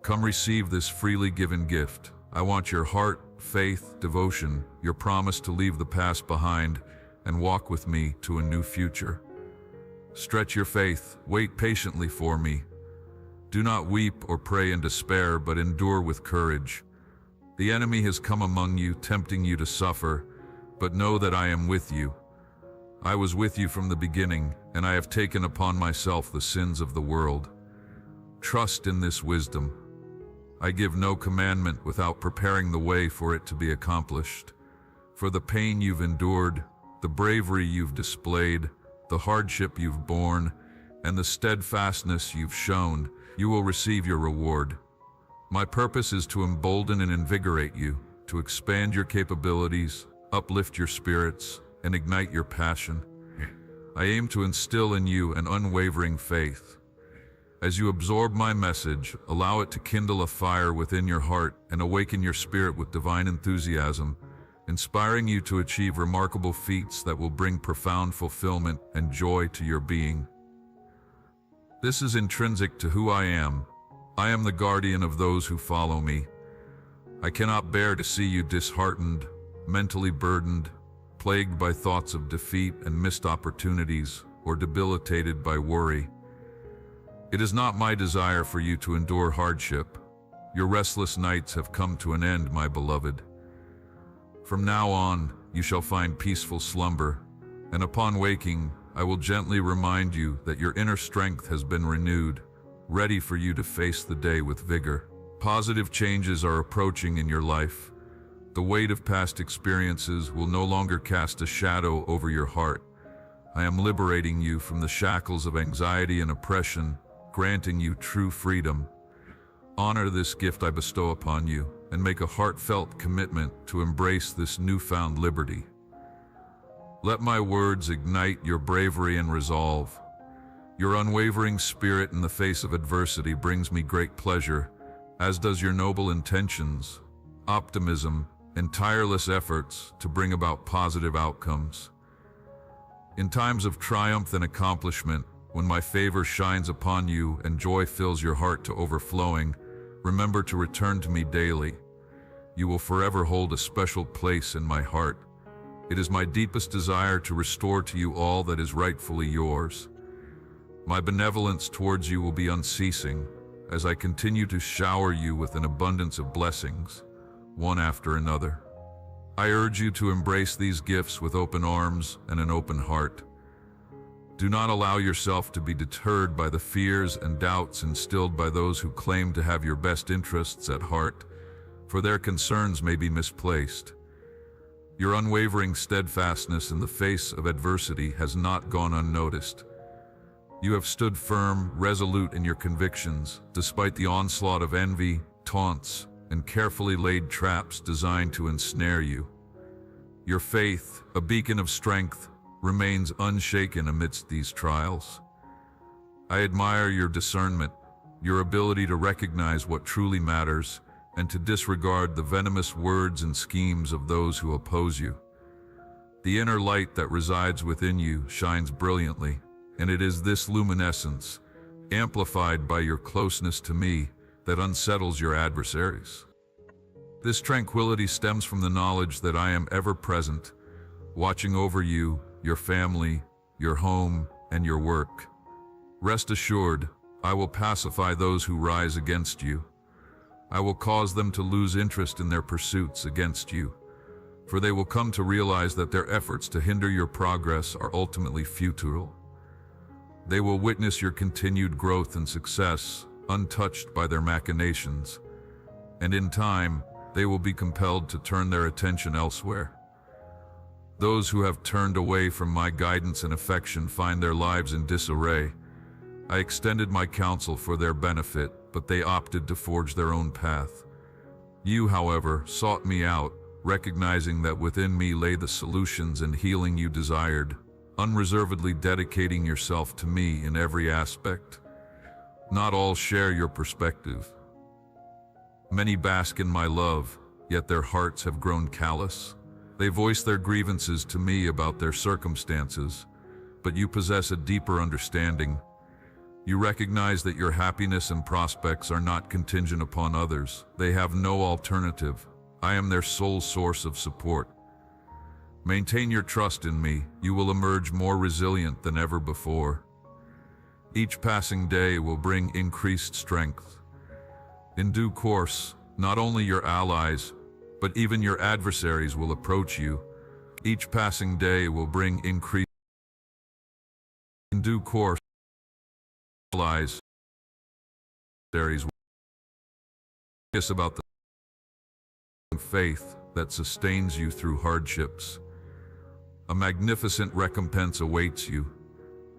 Come receive this freely given gift. I want your heart, faith, devotion, your promise to leave the past behind and walk with me to a new future. Stretch your faith, wait patiently for me. Do not weep or pray in despair, but endure with courage. The enemy has come among you, tempting you to suffer, but know that I am with you. I was with you from the beginning, and I have taken upon myself the sins of the world. Trust in this wisdom. I give no commandment without preparing the way for it to be accomplished. For the pain you've endured, the bravery you've displayed, the hardship you've borne, and the steadfastness you've shown, you will receive your reward. My purpose is to embolden and invigorate you, to expand your capabilities, uplift your spirits, and ignite your passion. I aim to instill in you an unwavering faith. As you absorb my message, allow it to kindle a fire within your heart and awaken your spirit with divine enthusiasm, inspiring you to achieve remarkable feats that will bring profound fulfillment and joy to your being. This is intrinsic to who I am. I am the guardian of those who follow me. I cannot bear to see you disheartened, mentally burdened, plagued by thoughts of defeat and missed opportunities, or debilitated by worry. It is not my desire for you to endure hardship. Your restless nights have come to an end, my beloved. From now on, you shall find peaceful slumber, and upon waking, I will gently remind you that your inner strength has been renewed, ready for you to face the day with vigor. Positive changes are approaching in your life. The weight of past experiences will no longer cast a shadow over your heart. I am liberating you from the shackles of anxiety and oppression, granting you true freedom. Honor this gift I bestow upon you, and make a heartfelt commitment to embrace this newfound liberty. Let my words ignite your bravery and resolve. Your unwavering spirit in the face of adversity brings me great pleasure, as does your noble intentions, optimism, and tireless efforts to bring about positive outcomes. In times of triumph and accomplishment, when my favor shines upon you and joy fills your heart to overflowing, remember to return to me daily. You will forever hold a special place in my heart. It is my deepest desire to restore to you all that is rightfully yours. My benevolence towards you will be unceasing, as I continue to shower you with an abundance of blessings, one after another. I urge you to embrace these gifts with open arms and an open heart. Do not allow yourself to be deterred by the fears and doubts instilled by those who claim to have your best interests at heart, for their concerns may be misplaced. Your unwavering steadfastness in the face of adversity has not gone unnoticed. You have stood firm, resolute in your convictions, despite the onslaught of envy, taunts, and carefully laid traps designed to ensnare you. Your faith, a beacon of strength, remains unshaken amidst these trials. I admire your discernment, your ability to recognize what truly matters, and to disregard the venomous words and schemes of those who oppose you. The inner light that resides within you shines brilliantly, and it is this luminescence, amplified by your closeness to me, that unsettles your adversaries. This tranquility stems from the knowledge that I am ever present, watching over you, your family, your home, and your work. Rest assured, I will pacify those who rise against you. I will cause them to lose interest in their pursuits against you, for they will come to realize that their efforts to hinder your progress are ultimately futile. They will witness your continued growth and success, untouched by their machinations, and in time, they will be compelled to turn their attention elsewhere. Those who have turned away from my guidance and affection find their lives in disarray. I extended my counsel for their benefit, but they opted to forge their own path. You, however, sought me out, recognizing that within me lay the solutions and healing you desired, unreservedly dedicating yourself to me in every aspect. Not all share your perspective. Many bask in my love, yet their hearts have grown callous. They voice their grievances to me about their circumstances, but you possess a deeper understanding. You recognize that your happiness and prospects are not contingent upon others. They have no alternative. I am their sole source of support. Maintain your trust in me. You will emerge more resilient than ever before. Each passing day will bring increased strength. In due course, not only your allies, but even your adversaries will approach you. Each passing day will bring increased. In due course, allies, adversaries It's about the faith that sustains you through hardships. A magnificent recompense awaits you.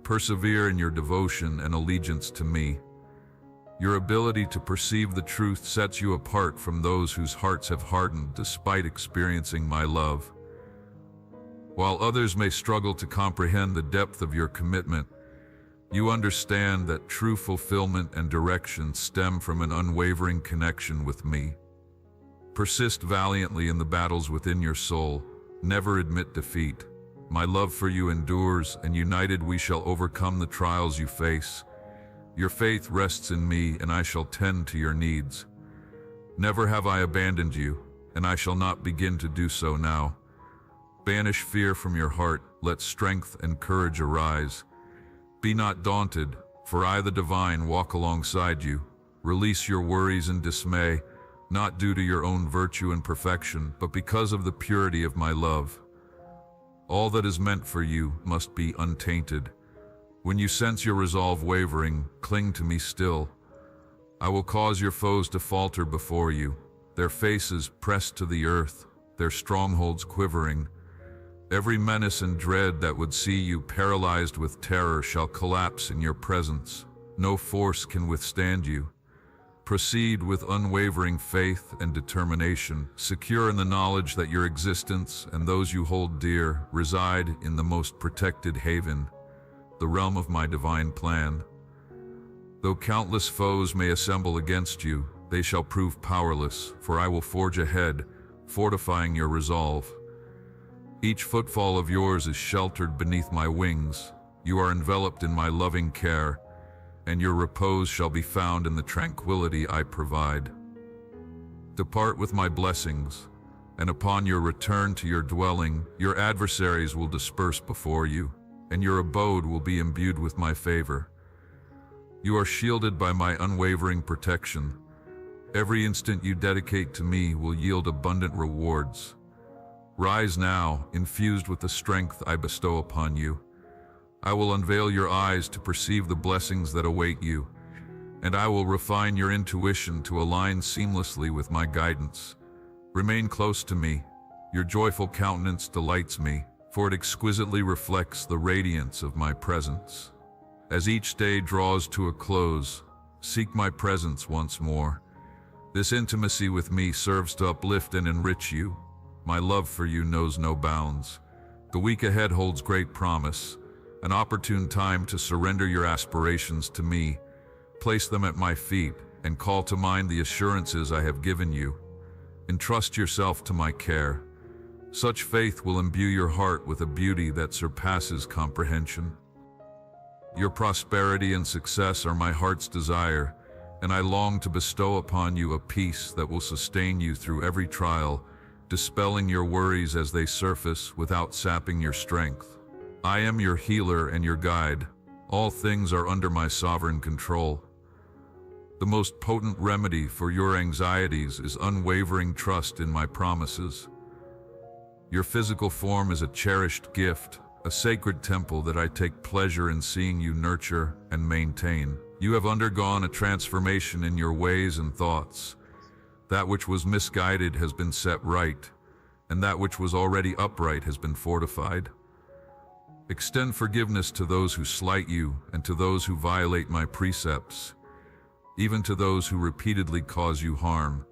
Persevere in your devotion and allegiance to me. Your ability to perceive the truth sets you apart from those whose hearts have hardened despite experiencing my love. While others may struggle to comprehend the depth of your commitment, you understand that true fulfillment and direction stem from an unwavering connection with me. Persist valiantly in the battles within your soul. Never admit defeat. My love for you endures, and united we shall overcome the trials you face. Your faith rests in me, and I shall tend to your needs. Never have I abandoned you, and I shall not begin to do so now. Banish fear from your heart, let strength and courage arise. Be not daunted, for I, the divine, walk alongside you. Release your worries and dismay, not due to your own virtue and perfection, but because of the purity of my love. All that is meant for you must be untainted. When you sense your resolve wavering, cling to me still. I will cause your foes to falter before you, their faces pressed to the earth, their strongholds quivering. Every menace and dread that would see you paralyzed with terror shall collapse in your presence. No force can withstand you. Proceed with unwavering faith and determination, secure in the knowledge that your existence and those you hold dear reside in the most protected haven, the realm of my divine plan. Though countless foes may assemble against you, they shall prove powerless, for I will forge ahead, fortifying your resolve. Each footfall of yours is sheltered beneath my wings. You are enveloped in my loving care, and your repose shall be found in the tranquility I provide. Depart with my blessings, and upon your return to your dwelling, your adversaries will disperse before you, and your abode will be imbued with my favor. You are shielded by my unwavering protection. Every instant you dedicate to me will yield abundant rewards. Rise now, infused with the strength I bestow upon you. I will unveil your eyes to perceive the blessings that await you, and I will refine your intuition to align seamlessly with my guidance. Remain close to me. Your joyful countenance delights me, for it exquisitely reflects the radiance of my presence. As each day draws to a close, seek my presence once more. This intimacy with me serves to uplift and enrich you. My love for you knows no bounds. The week ahead holds great promise, an opportune time to surrender your aspirations to me, place them at my feet, and call to mind the assurances I have given you. Entrust yourself to my care. Such faith will imbue your heart with a beauty that surpasses comprehension. Your prosperity and success are my heart's desire, and I long to bestow upon you a peace that will sustain you through every trial, dispelling your worries as they surface without sapping your strength. I am your healer and your guide. All things are under my sovereign control. The most potent remedy for your anxieties is unwavering trust in my promises. Your physical form is a cherished gift, a sacred temple that I take pleasure in seeing you nurture and maintain. You have undergone a transformation in your ways and thoughts. That which was misguided has been set right, and that which was already upright has been fortified. Extend forgiveness to those who slight you and to those who violate my precepts, even to those who repeatedly cause you harm.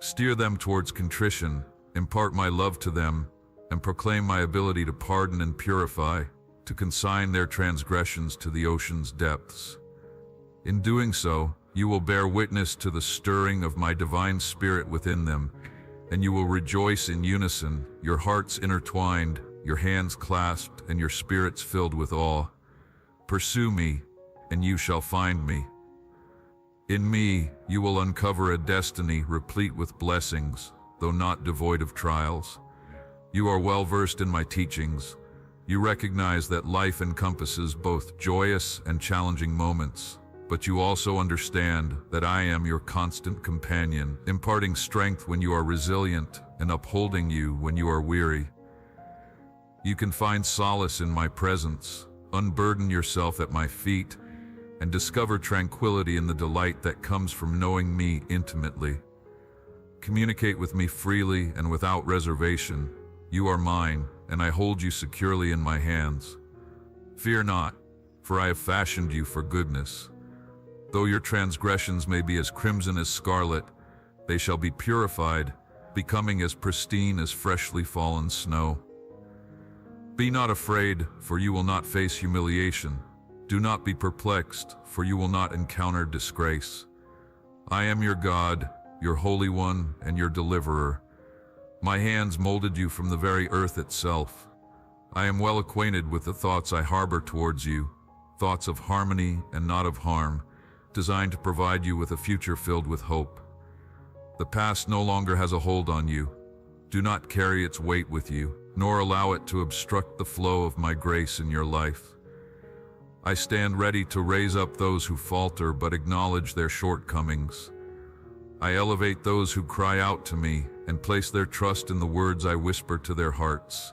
Steer them towards contrition, impart my love to them, and proclaim my ability to pardon and purify, to consign their transgressions to the ocean's depths. In doing so, you will bear witness to the stirring of my divine spirit within them, and you will rejoice in unison, your hearts intertwined, your hands clasped, and your spirits filled with awe. Pursue me, and you shall find me. In me, you will uncover a destiny replete with blessings, though not devoid of trials. You are well versed in my teachings. You recognize that life encompasses both joyous and challenging moments, but you also understand that I am your constant companion, imparting strength when you are resilient and upholding you when you are weary. You can find solace in my presence, unburden yourself at my feet, and discover tranquility in the delight that comes from knowing me intimately. Communicate with me freely and without reservation. You are mine, and I hold you securely in my hands. Fear not, for I have fashioned you for goodness. Though your transgressions may be as crimson as scarlet, they shall be purified, becoming as pristine as freshly fallen snow. Be not afraid, for you will not face humiliation. Do not be perplexed, for you will not encounter disgrace. I am your God, your Holy One, and your Deliverer. My hands molded you from the very earth itself. I am well acquainted with the thoughts I harbor towards you, thoughts of harmony and not of harm, designed to provide you with a future filled with hope. The past no longer has a hold on you. Do not carry its weight with you, nor allow it to obstruct the flow of my grace in your life. I stand ready to raise up those who falter but acknowledge their shortcomings. I elevate those who cry out to me and place their trust in the words I whisper to their hearts.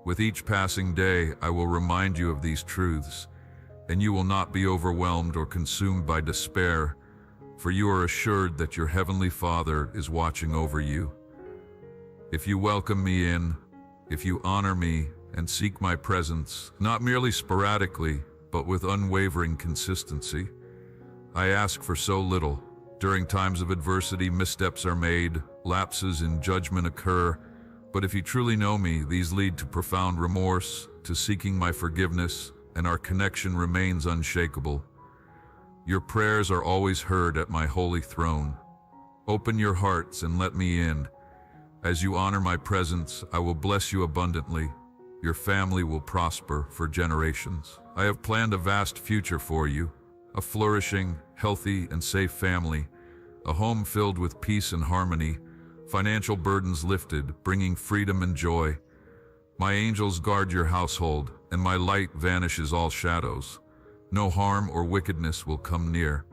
With each passing day, I will remind you of these truths, and you will not be overwhelmed or consumed by despair, for you are assured that your Heavenly Father is watching over you. If you welcome me in, if you honor me and seek my presence, not merely sporadically, but with unwavering consistency, I ask for so little. During times of adversity, missteps are made, lapses in judgment occur, but if you truly know me, these lead to profound remorse, to seeking my forgiveness, and our connection remains unshakable. Your prayers are always heard at my holy throne. Open your hearts and let me in. As you honor my presence, I will bless you abundantly. Your family will prosper for generations. I have planned a vast future for you, a flourishing, healthy, and safe family, a home filled with peace and harmony, financial burdens lifted, bringing freedom and joy. My angels guard your household, and my light vanishes all shadows. No harm or wickedness will come near.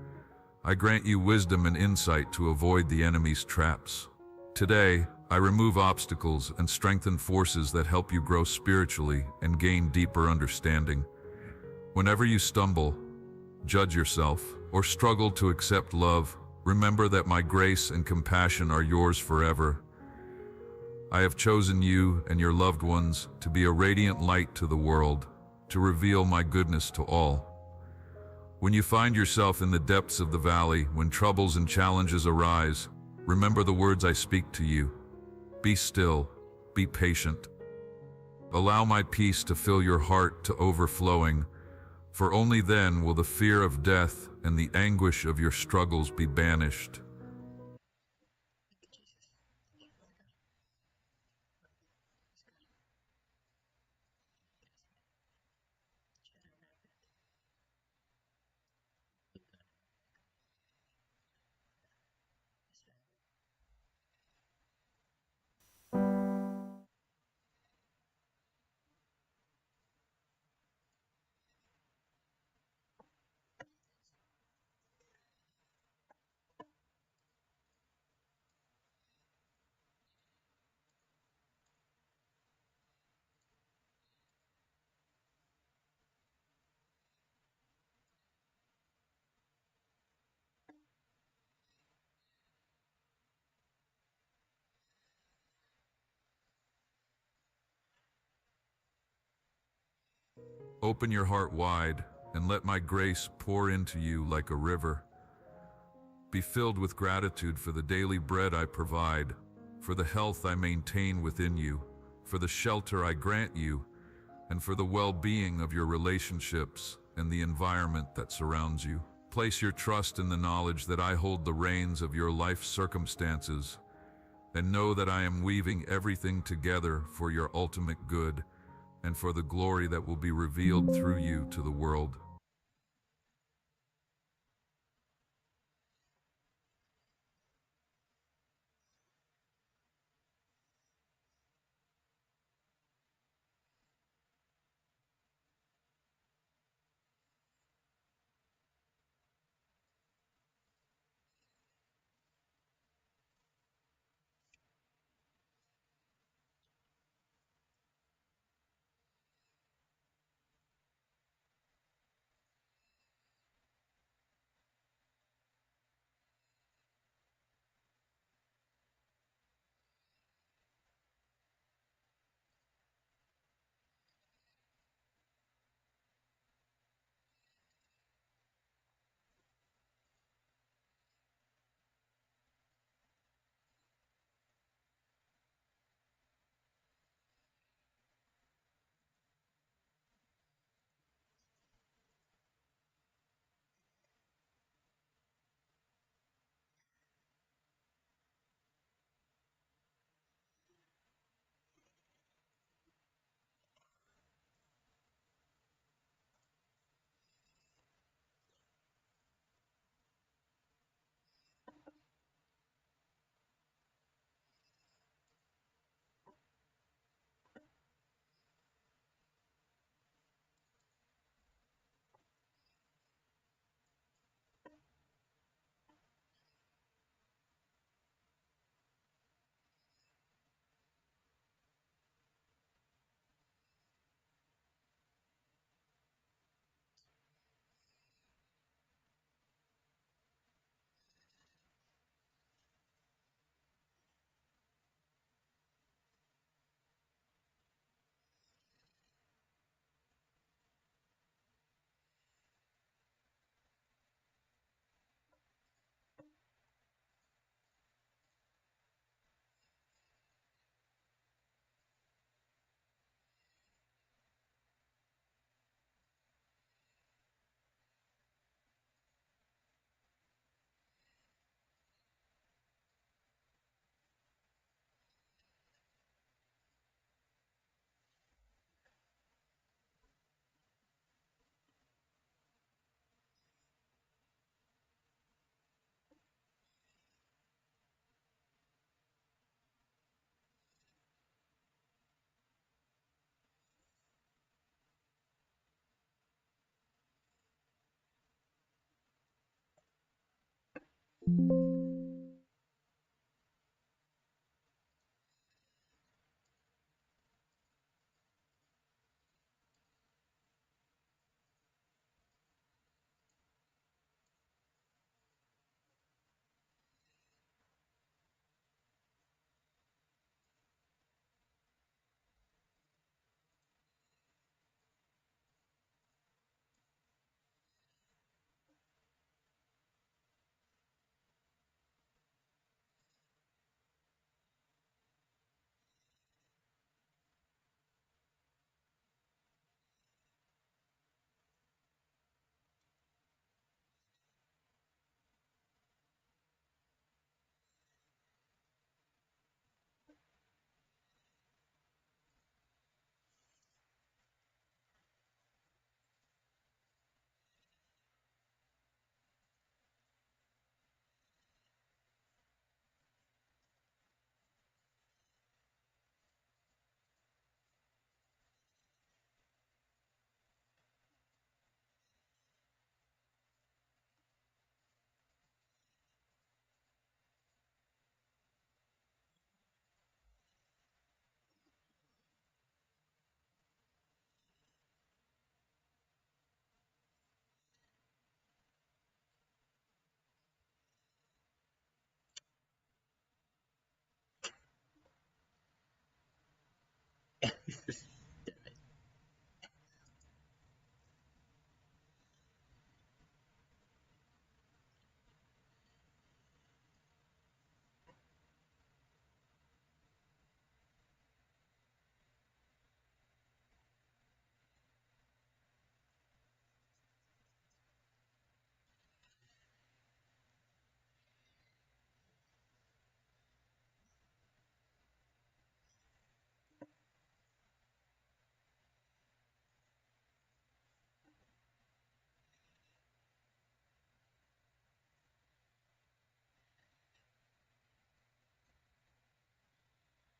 I grant you wisdom and insight to avoid the enemy's traps. Today, I remove obstacles and strengthen forces that help you grow spiritually and gain deeper understanding. Whenever you stumble, judge yourself, or struggle to accept love, remember that my grace and compassion are yours forever. I have chosen you and your loved ones to be a radiant light to the world, to reveal my goodness to all. When you find yourself in the depths of the valley, when troubles and challenges arise, remember the words I speak to you. Be still, be patient. Allow my peace to fill your heart to overflowing, for only then will the fear of death and the anguish of your struggles be banished. Open your heart wide and let my grace pour into you like a river. Be filled with gratitude for the daily bread I provide, for the health I maintain within you, for the shelter I grant you, and for the well-being of your relationships and the environment that surrounds you. Place your trust in the knowledge that I hold the reins of your life circumstances, and know that I am weaving everything together for your ultimate good and for the glory that will be revealed through you to the world.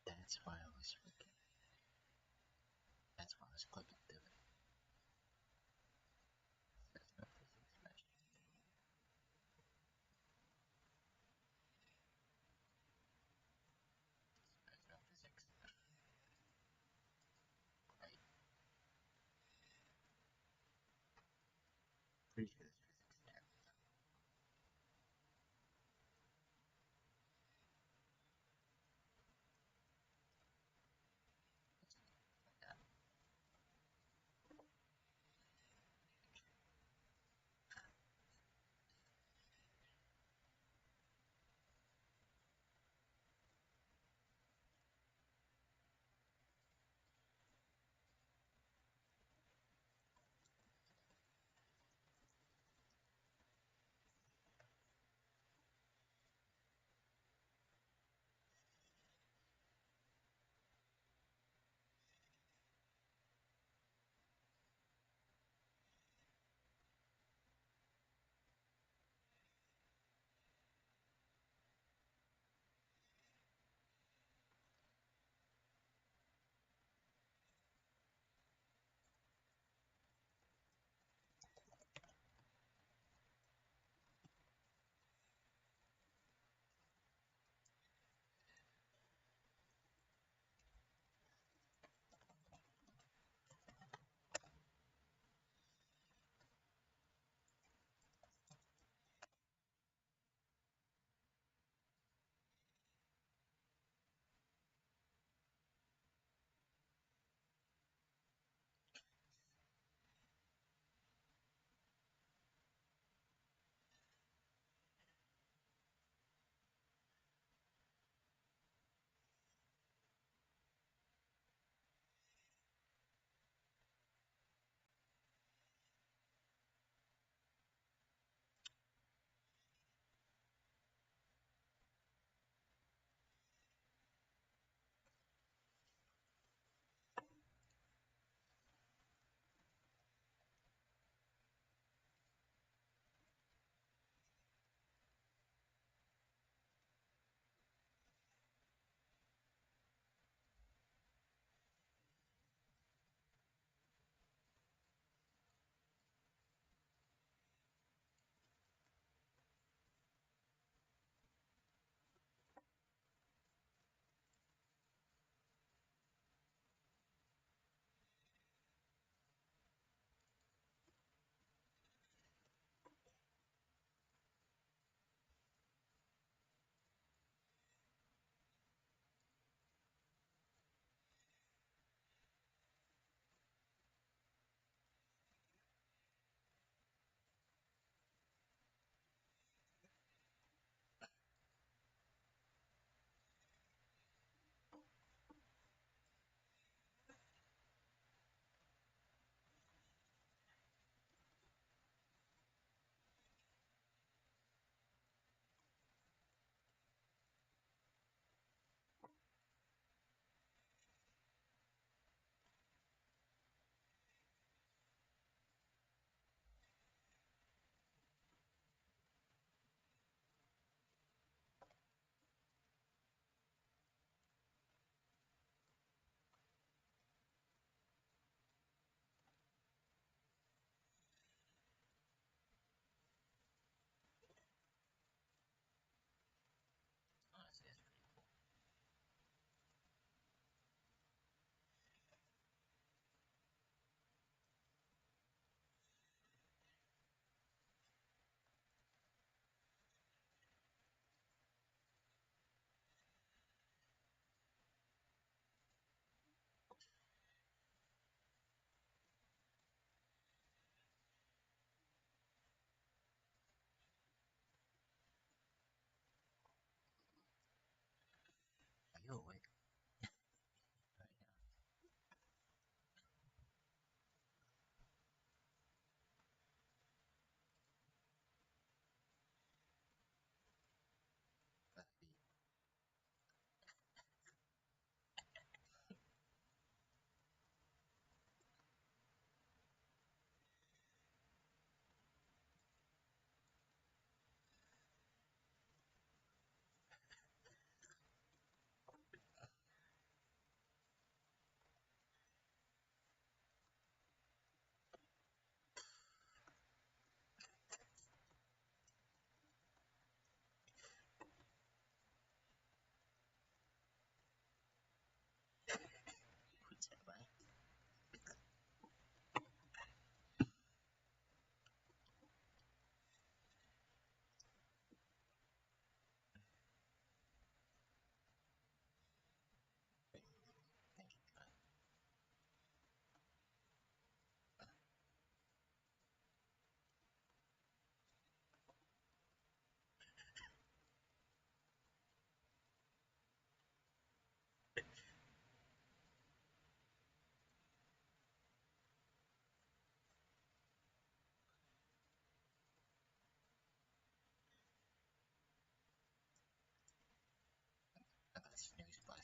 That's why I was freaking. That's why I was clicking through it. There's no physics mesh. There's no physics. Right. Pretty sure there's physics there. Like that.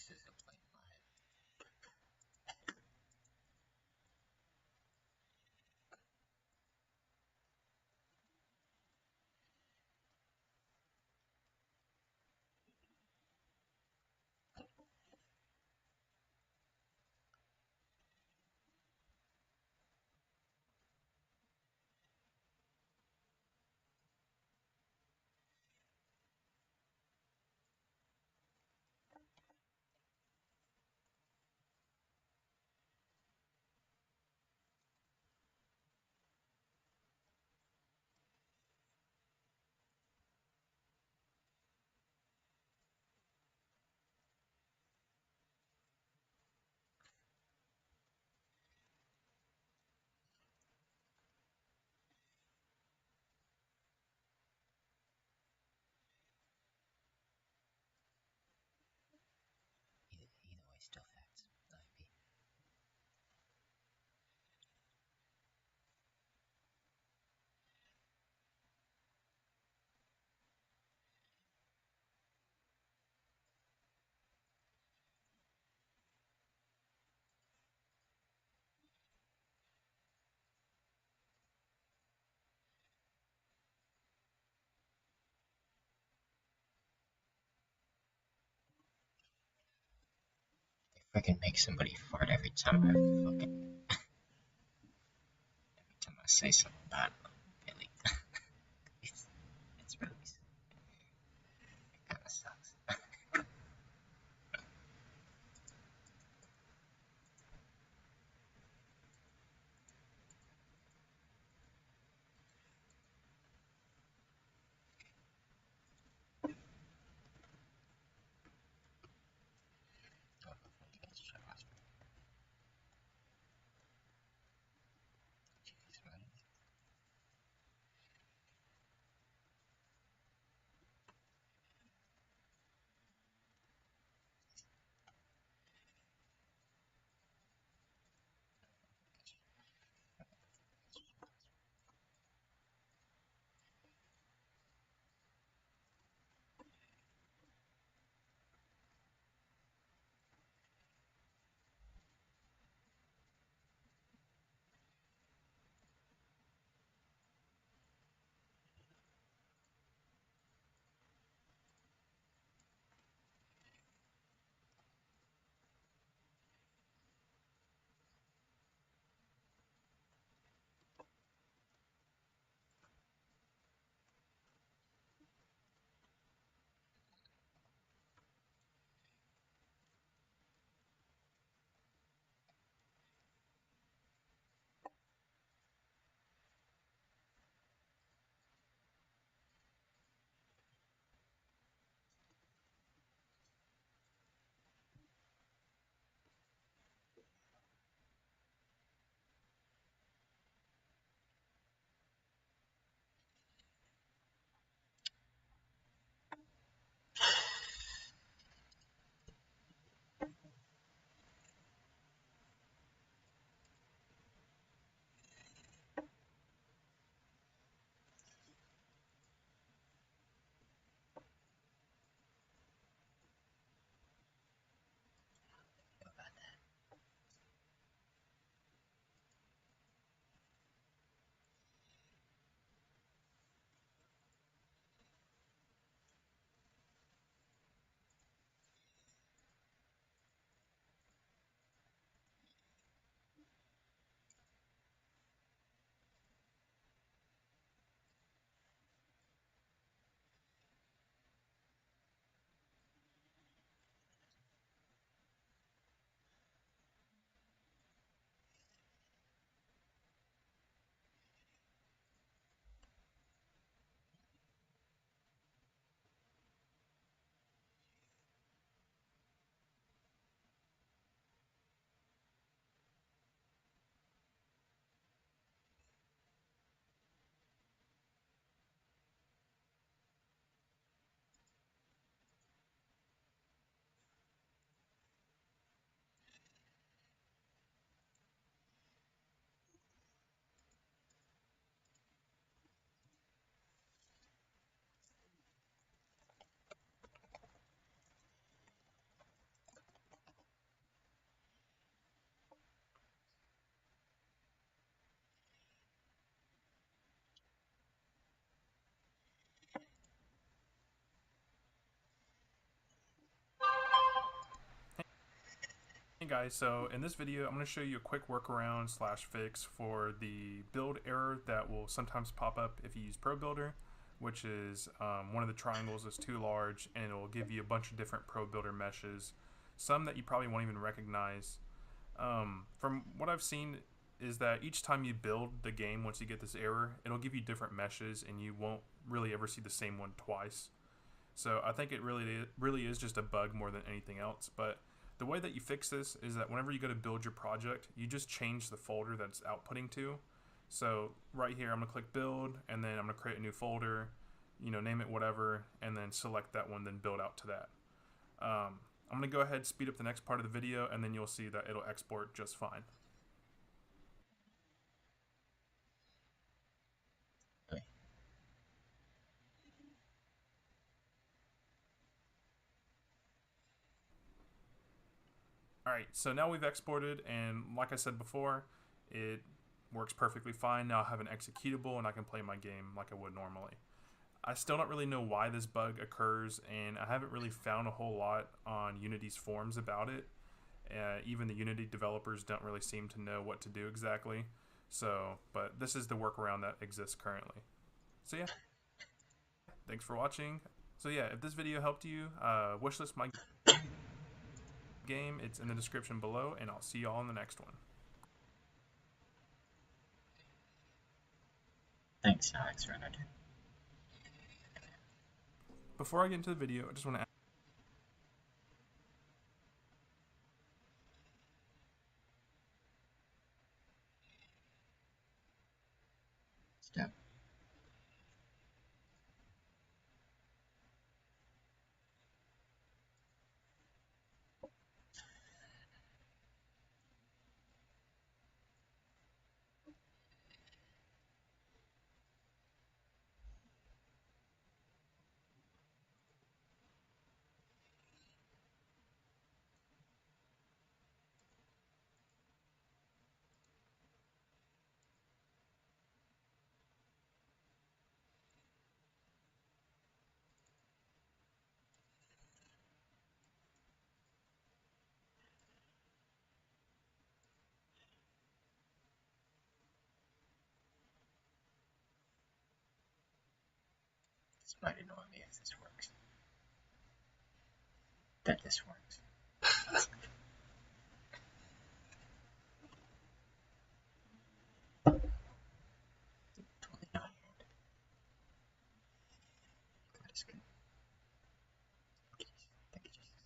This is a plane line. Either way, still facts. IP. They freaking make somebody fart every time every time I say something bad about Billy. it's really it kind of sucks. Hey guys, so in this video I'm going to show you a quick workaround slash fix for the build error that will sometimes pop up if you use Pro Builder, which is one of the triangles is too large and it will give you a bunch of different Pro Builder meshes, some that you probably won't even recognize. From what I've seen is that each time you build the game, once you get this error, it'll give you different meshes and you won't really ever see the same one twice. So I think it really is just a bug more than anything else. But the way that you fix this is that whenever you go to build your project, you just change the folder that's outputting to. So right here, I'm gonna click build, and then I'm gonna create a new folder, name it whatever, and then select that one, then build out to that. I'm gonna go ahead, speed up the next part of the video, and then you'll see that it'll export just fine. Okay. Alright, so now we've exported, and like I said before, it works perfectly fine. Now I have an executable and I can play my game like I would normally. I still don't really know why this bug occurs, and I haven't really found a whole lot on Unity's forums about it. Even the Unity developers don't really seem to know what to do exactly. So, but this is the workaround that exists currently. So yeah, thanks for watching. So yeah, if this video helped you, wishlist my game. It's in the description below, and I'll see y'all in the next one. Thanks, Alex Renard. Before I get into the video, I just want to Step. This might annoy me if this works. That this works. Totally not yet. God is good. Thank you, Jesus.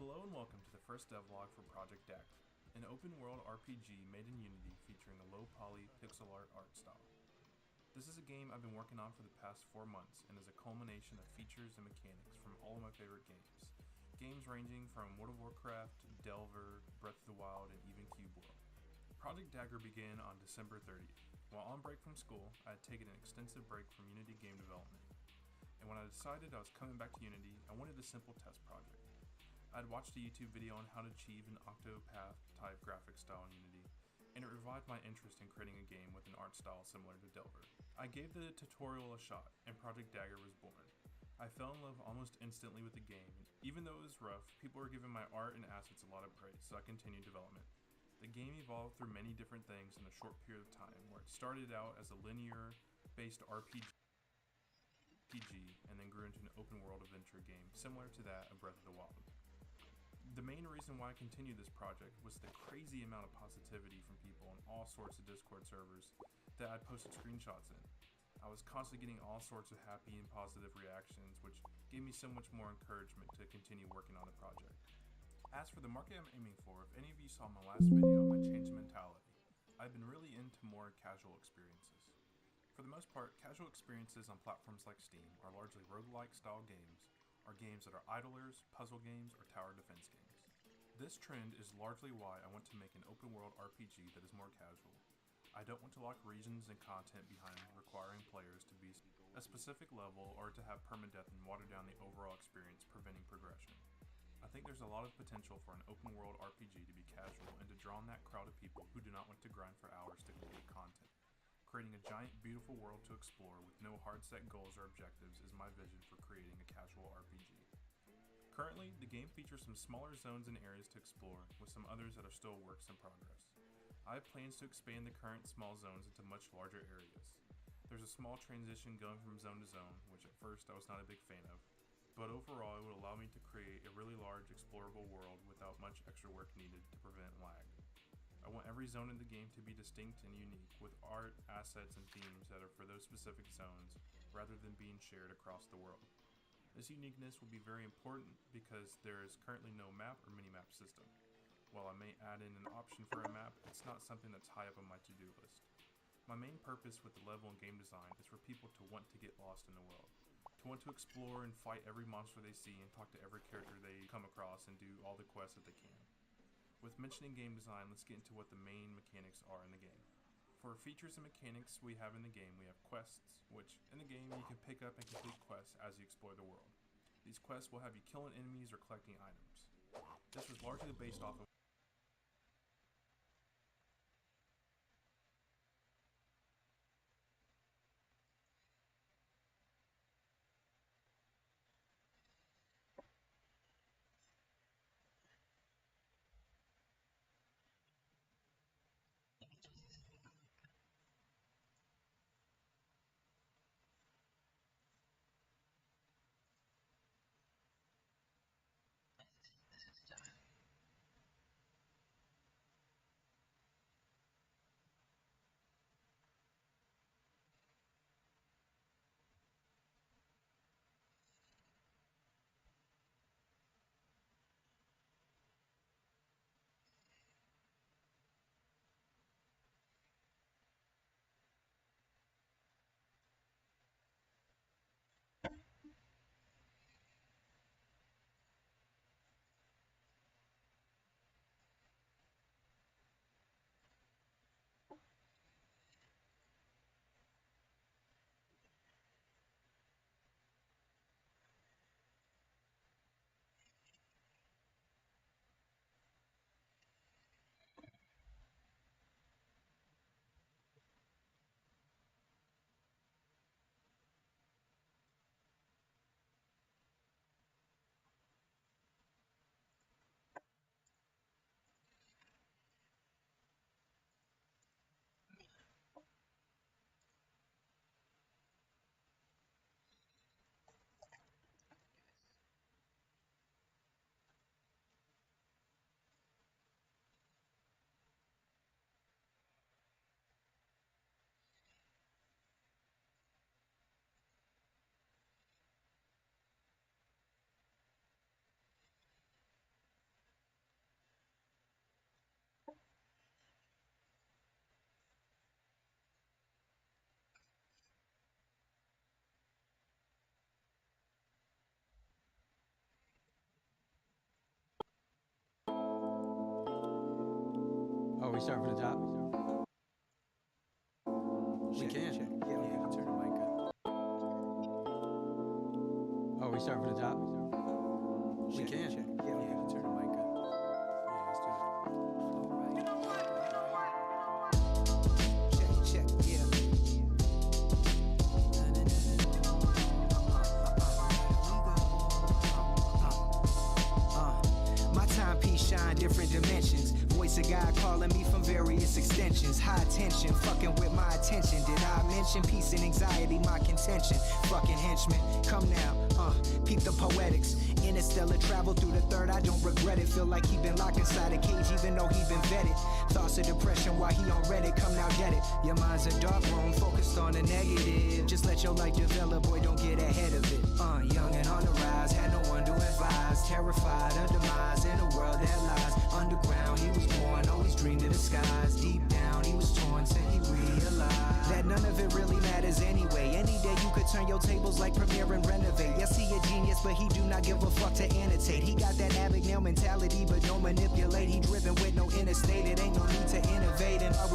Hello and welcome to the first devlog for Project Dagger, an open-world RPG made in Unity featuring a low-poly pixel art style. This is a game I've been working on for the past 4 months and is a culmination of features and mechanics from all of my favorite games. Games ranging from World of Warcraft, Delver, Breath of the Wild, and even Cube World. Project Dagger began on December 30th. While on break from school, I had taken an extensive break from Unity game development. And when I decided I was coming back to Unity, I wanted a simple test project. I had watched a YouTube video on how to achieve an Octopath type graphic style in Unity, and it revived my interest in creating a game with an art style similar to Delver. I gave the tutorial a shot, and Project Dagger was born. I fell in love almost instantly with the game, and even though it was rough, people were giving my art and assets a lot of praise, so I continued development. The game evolved through many different things in a short period of time, where it started out as a linear-based RPG, and then grew into an open-world adventure game similar to that of Breath of the Wild. The main reason why I continued this project was the crazy amount of positivity from people on all sorts of Discord servers that I'd posted screenshots in. I was constantly getting all sorts of happy and positive reactions, which gave me so much more encouragement to continue working on the project. As for the market I'm aiming for, if any of you saw my last video on my change mentality, I've been really into more casual experiences. For the most part, casual experiences on platforms like Steam are largely roguelike style games, or games that are idlers, puzzle games, or tower defense games. This trend is largely why I want to make an open world RPG that is more casual. I don't want to lock regions and content behind requiring players to be a specific level or to have permadeath and water down the overall experience, preventing progression. I think there's a lot of potential for an open world RPG to be casual and to draw in that crowd of people who do not want to grind for hours to complete content. Creating a giant, beautiful world to explore with no hard set goals or objectives is my vision for creating a casual RPG. Currently, the game features some smaller zones and areas to explore, with some others that are still works in progress. I have plans to expand the current small zones into much larger areas. There's a small transition going from zone to zone, which at first I was not a big fan of, but overall it would allow me to create a really large explorable world without much extra work needed to prevent lag. I want every zone in the game to be distinct and unique, with art, assets, and themes that are for those specific zones, rather than being shared across the world. This uniqueness will be very important because there is currently no map or minimap system. While I may add in an option for a map, it's not something that's high up on my to-do list. My main purpose with the level and game design is for people to want to get lost in the world, to want to explore and fight every monster they see and talk to every character they come across and do all the quests that they can. With mentioning game design, let's get into what the main mechanics are in the game. For features and mechanics we have in the game, we have quests, which in the game you can pick up and complete quests as you explore the world. These quests will have you killing enemies or collecting items. This was largely based off of Oh, we start from the top? We can. Yeah, we can turn the mic up. Oh, we start from the top? We can. Yeah, we can turn the mic up. Yeah, let's do it. All right. Check, yeah. My timepiece shine different dimensions. Voice of God calling me from various extensions. High tension, fucking with my attention. Did I mention peace and anxiety, my contention? Fucking henchmen, come now, peep the poetics. Interstellar travel through the third, I don't regret it. Feel like he been locked inside a cage even though he been vetted. Thoughts of depression while he on Reddit, come now get it. Your mind's a dark room, focused on the negative. Just let your light develop, boy, don't get ahead of it. Young and on the rise, had no one to advise. Terrified of demise in a world that lies. Underground, he was born, always dreamed of the skies. Deep down, he was torn till he realized that none of it really matters anyway. Any day you could turn your tables like Premiere and renovate. Yes, he a genius, but he do not give a fuck to annotate. He got that Abagnale mentality, but don't manipulate. He driven with no interstate, it ain't no need to innovate. And are we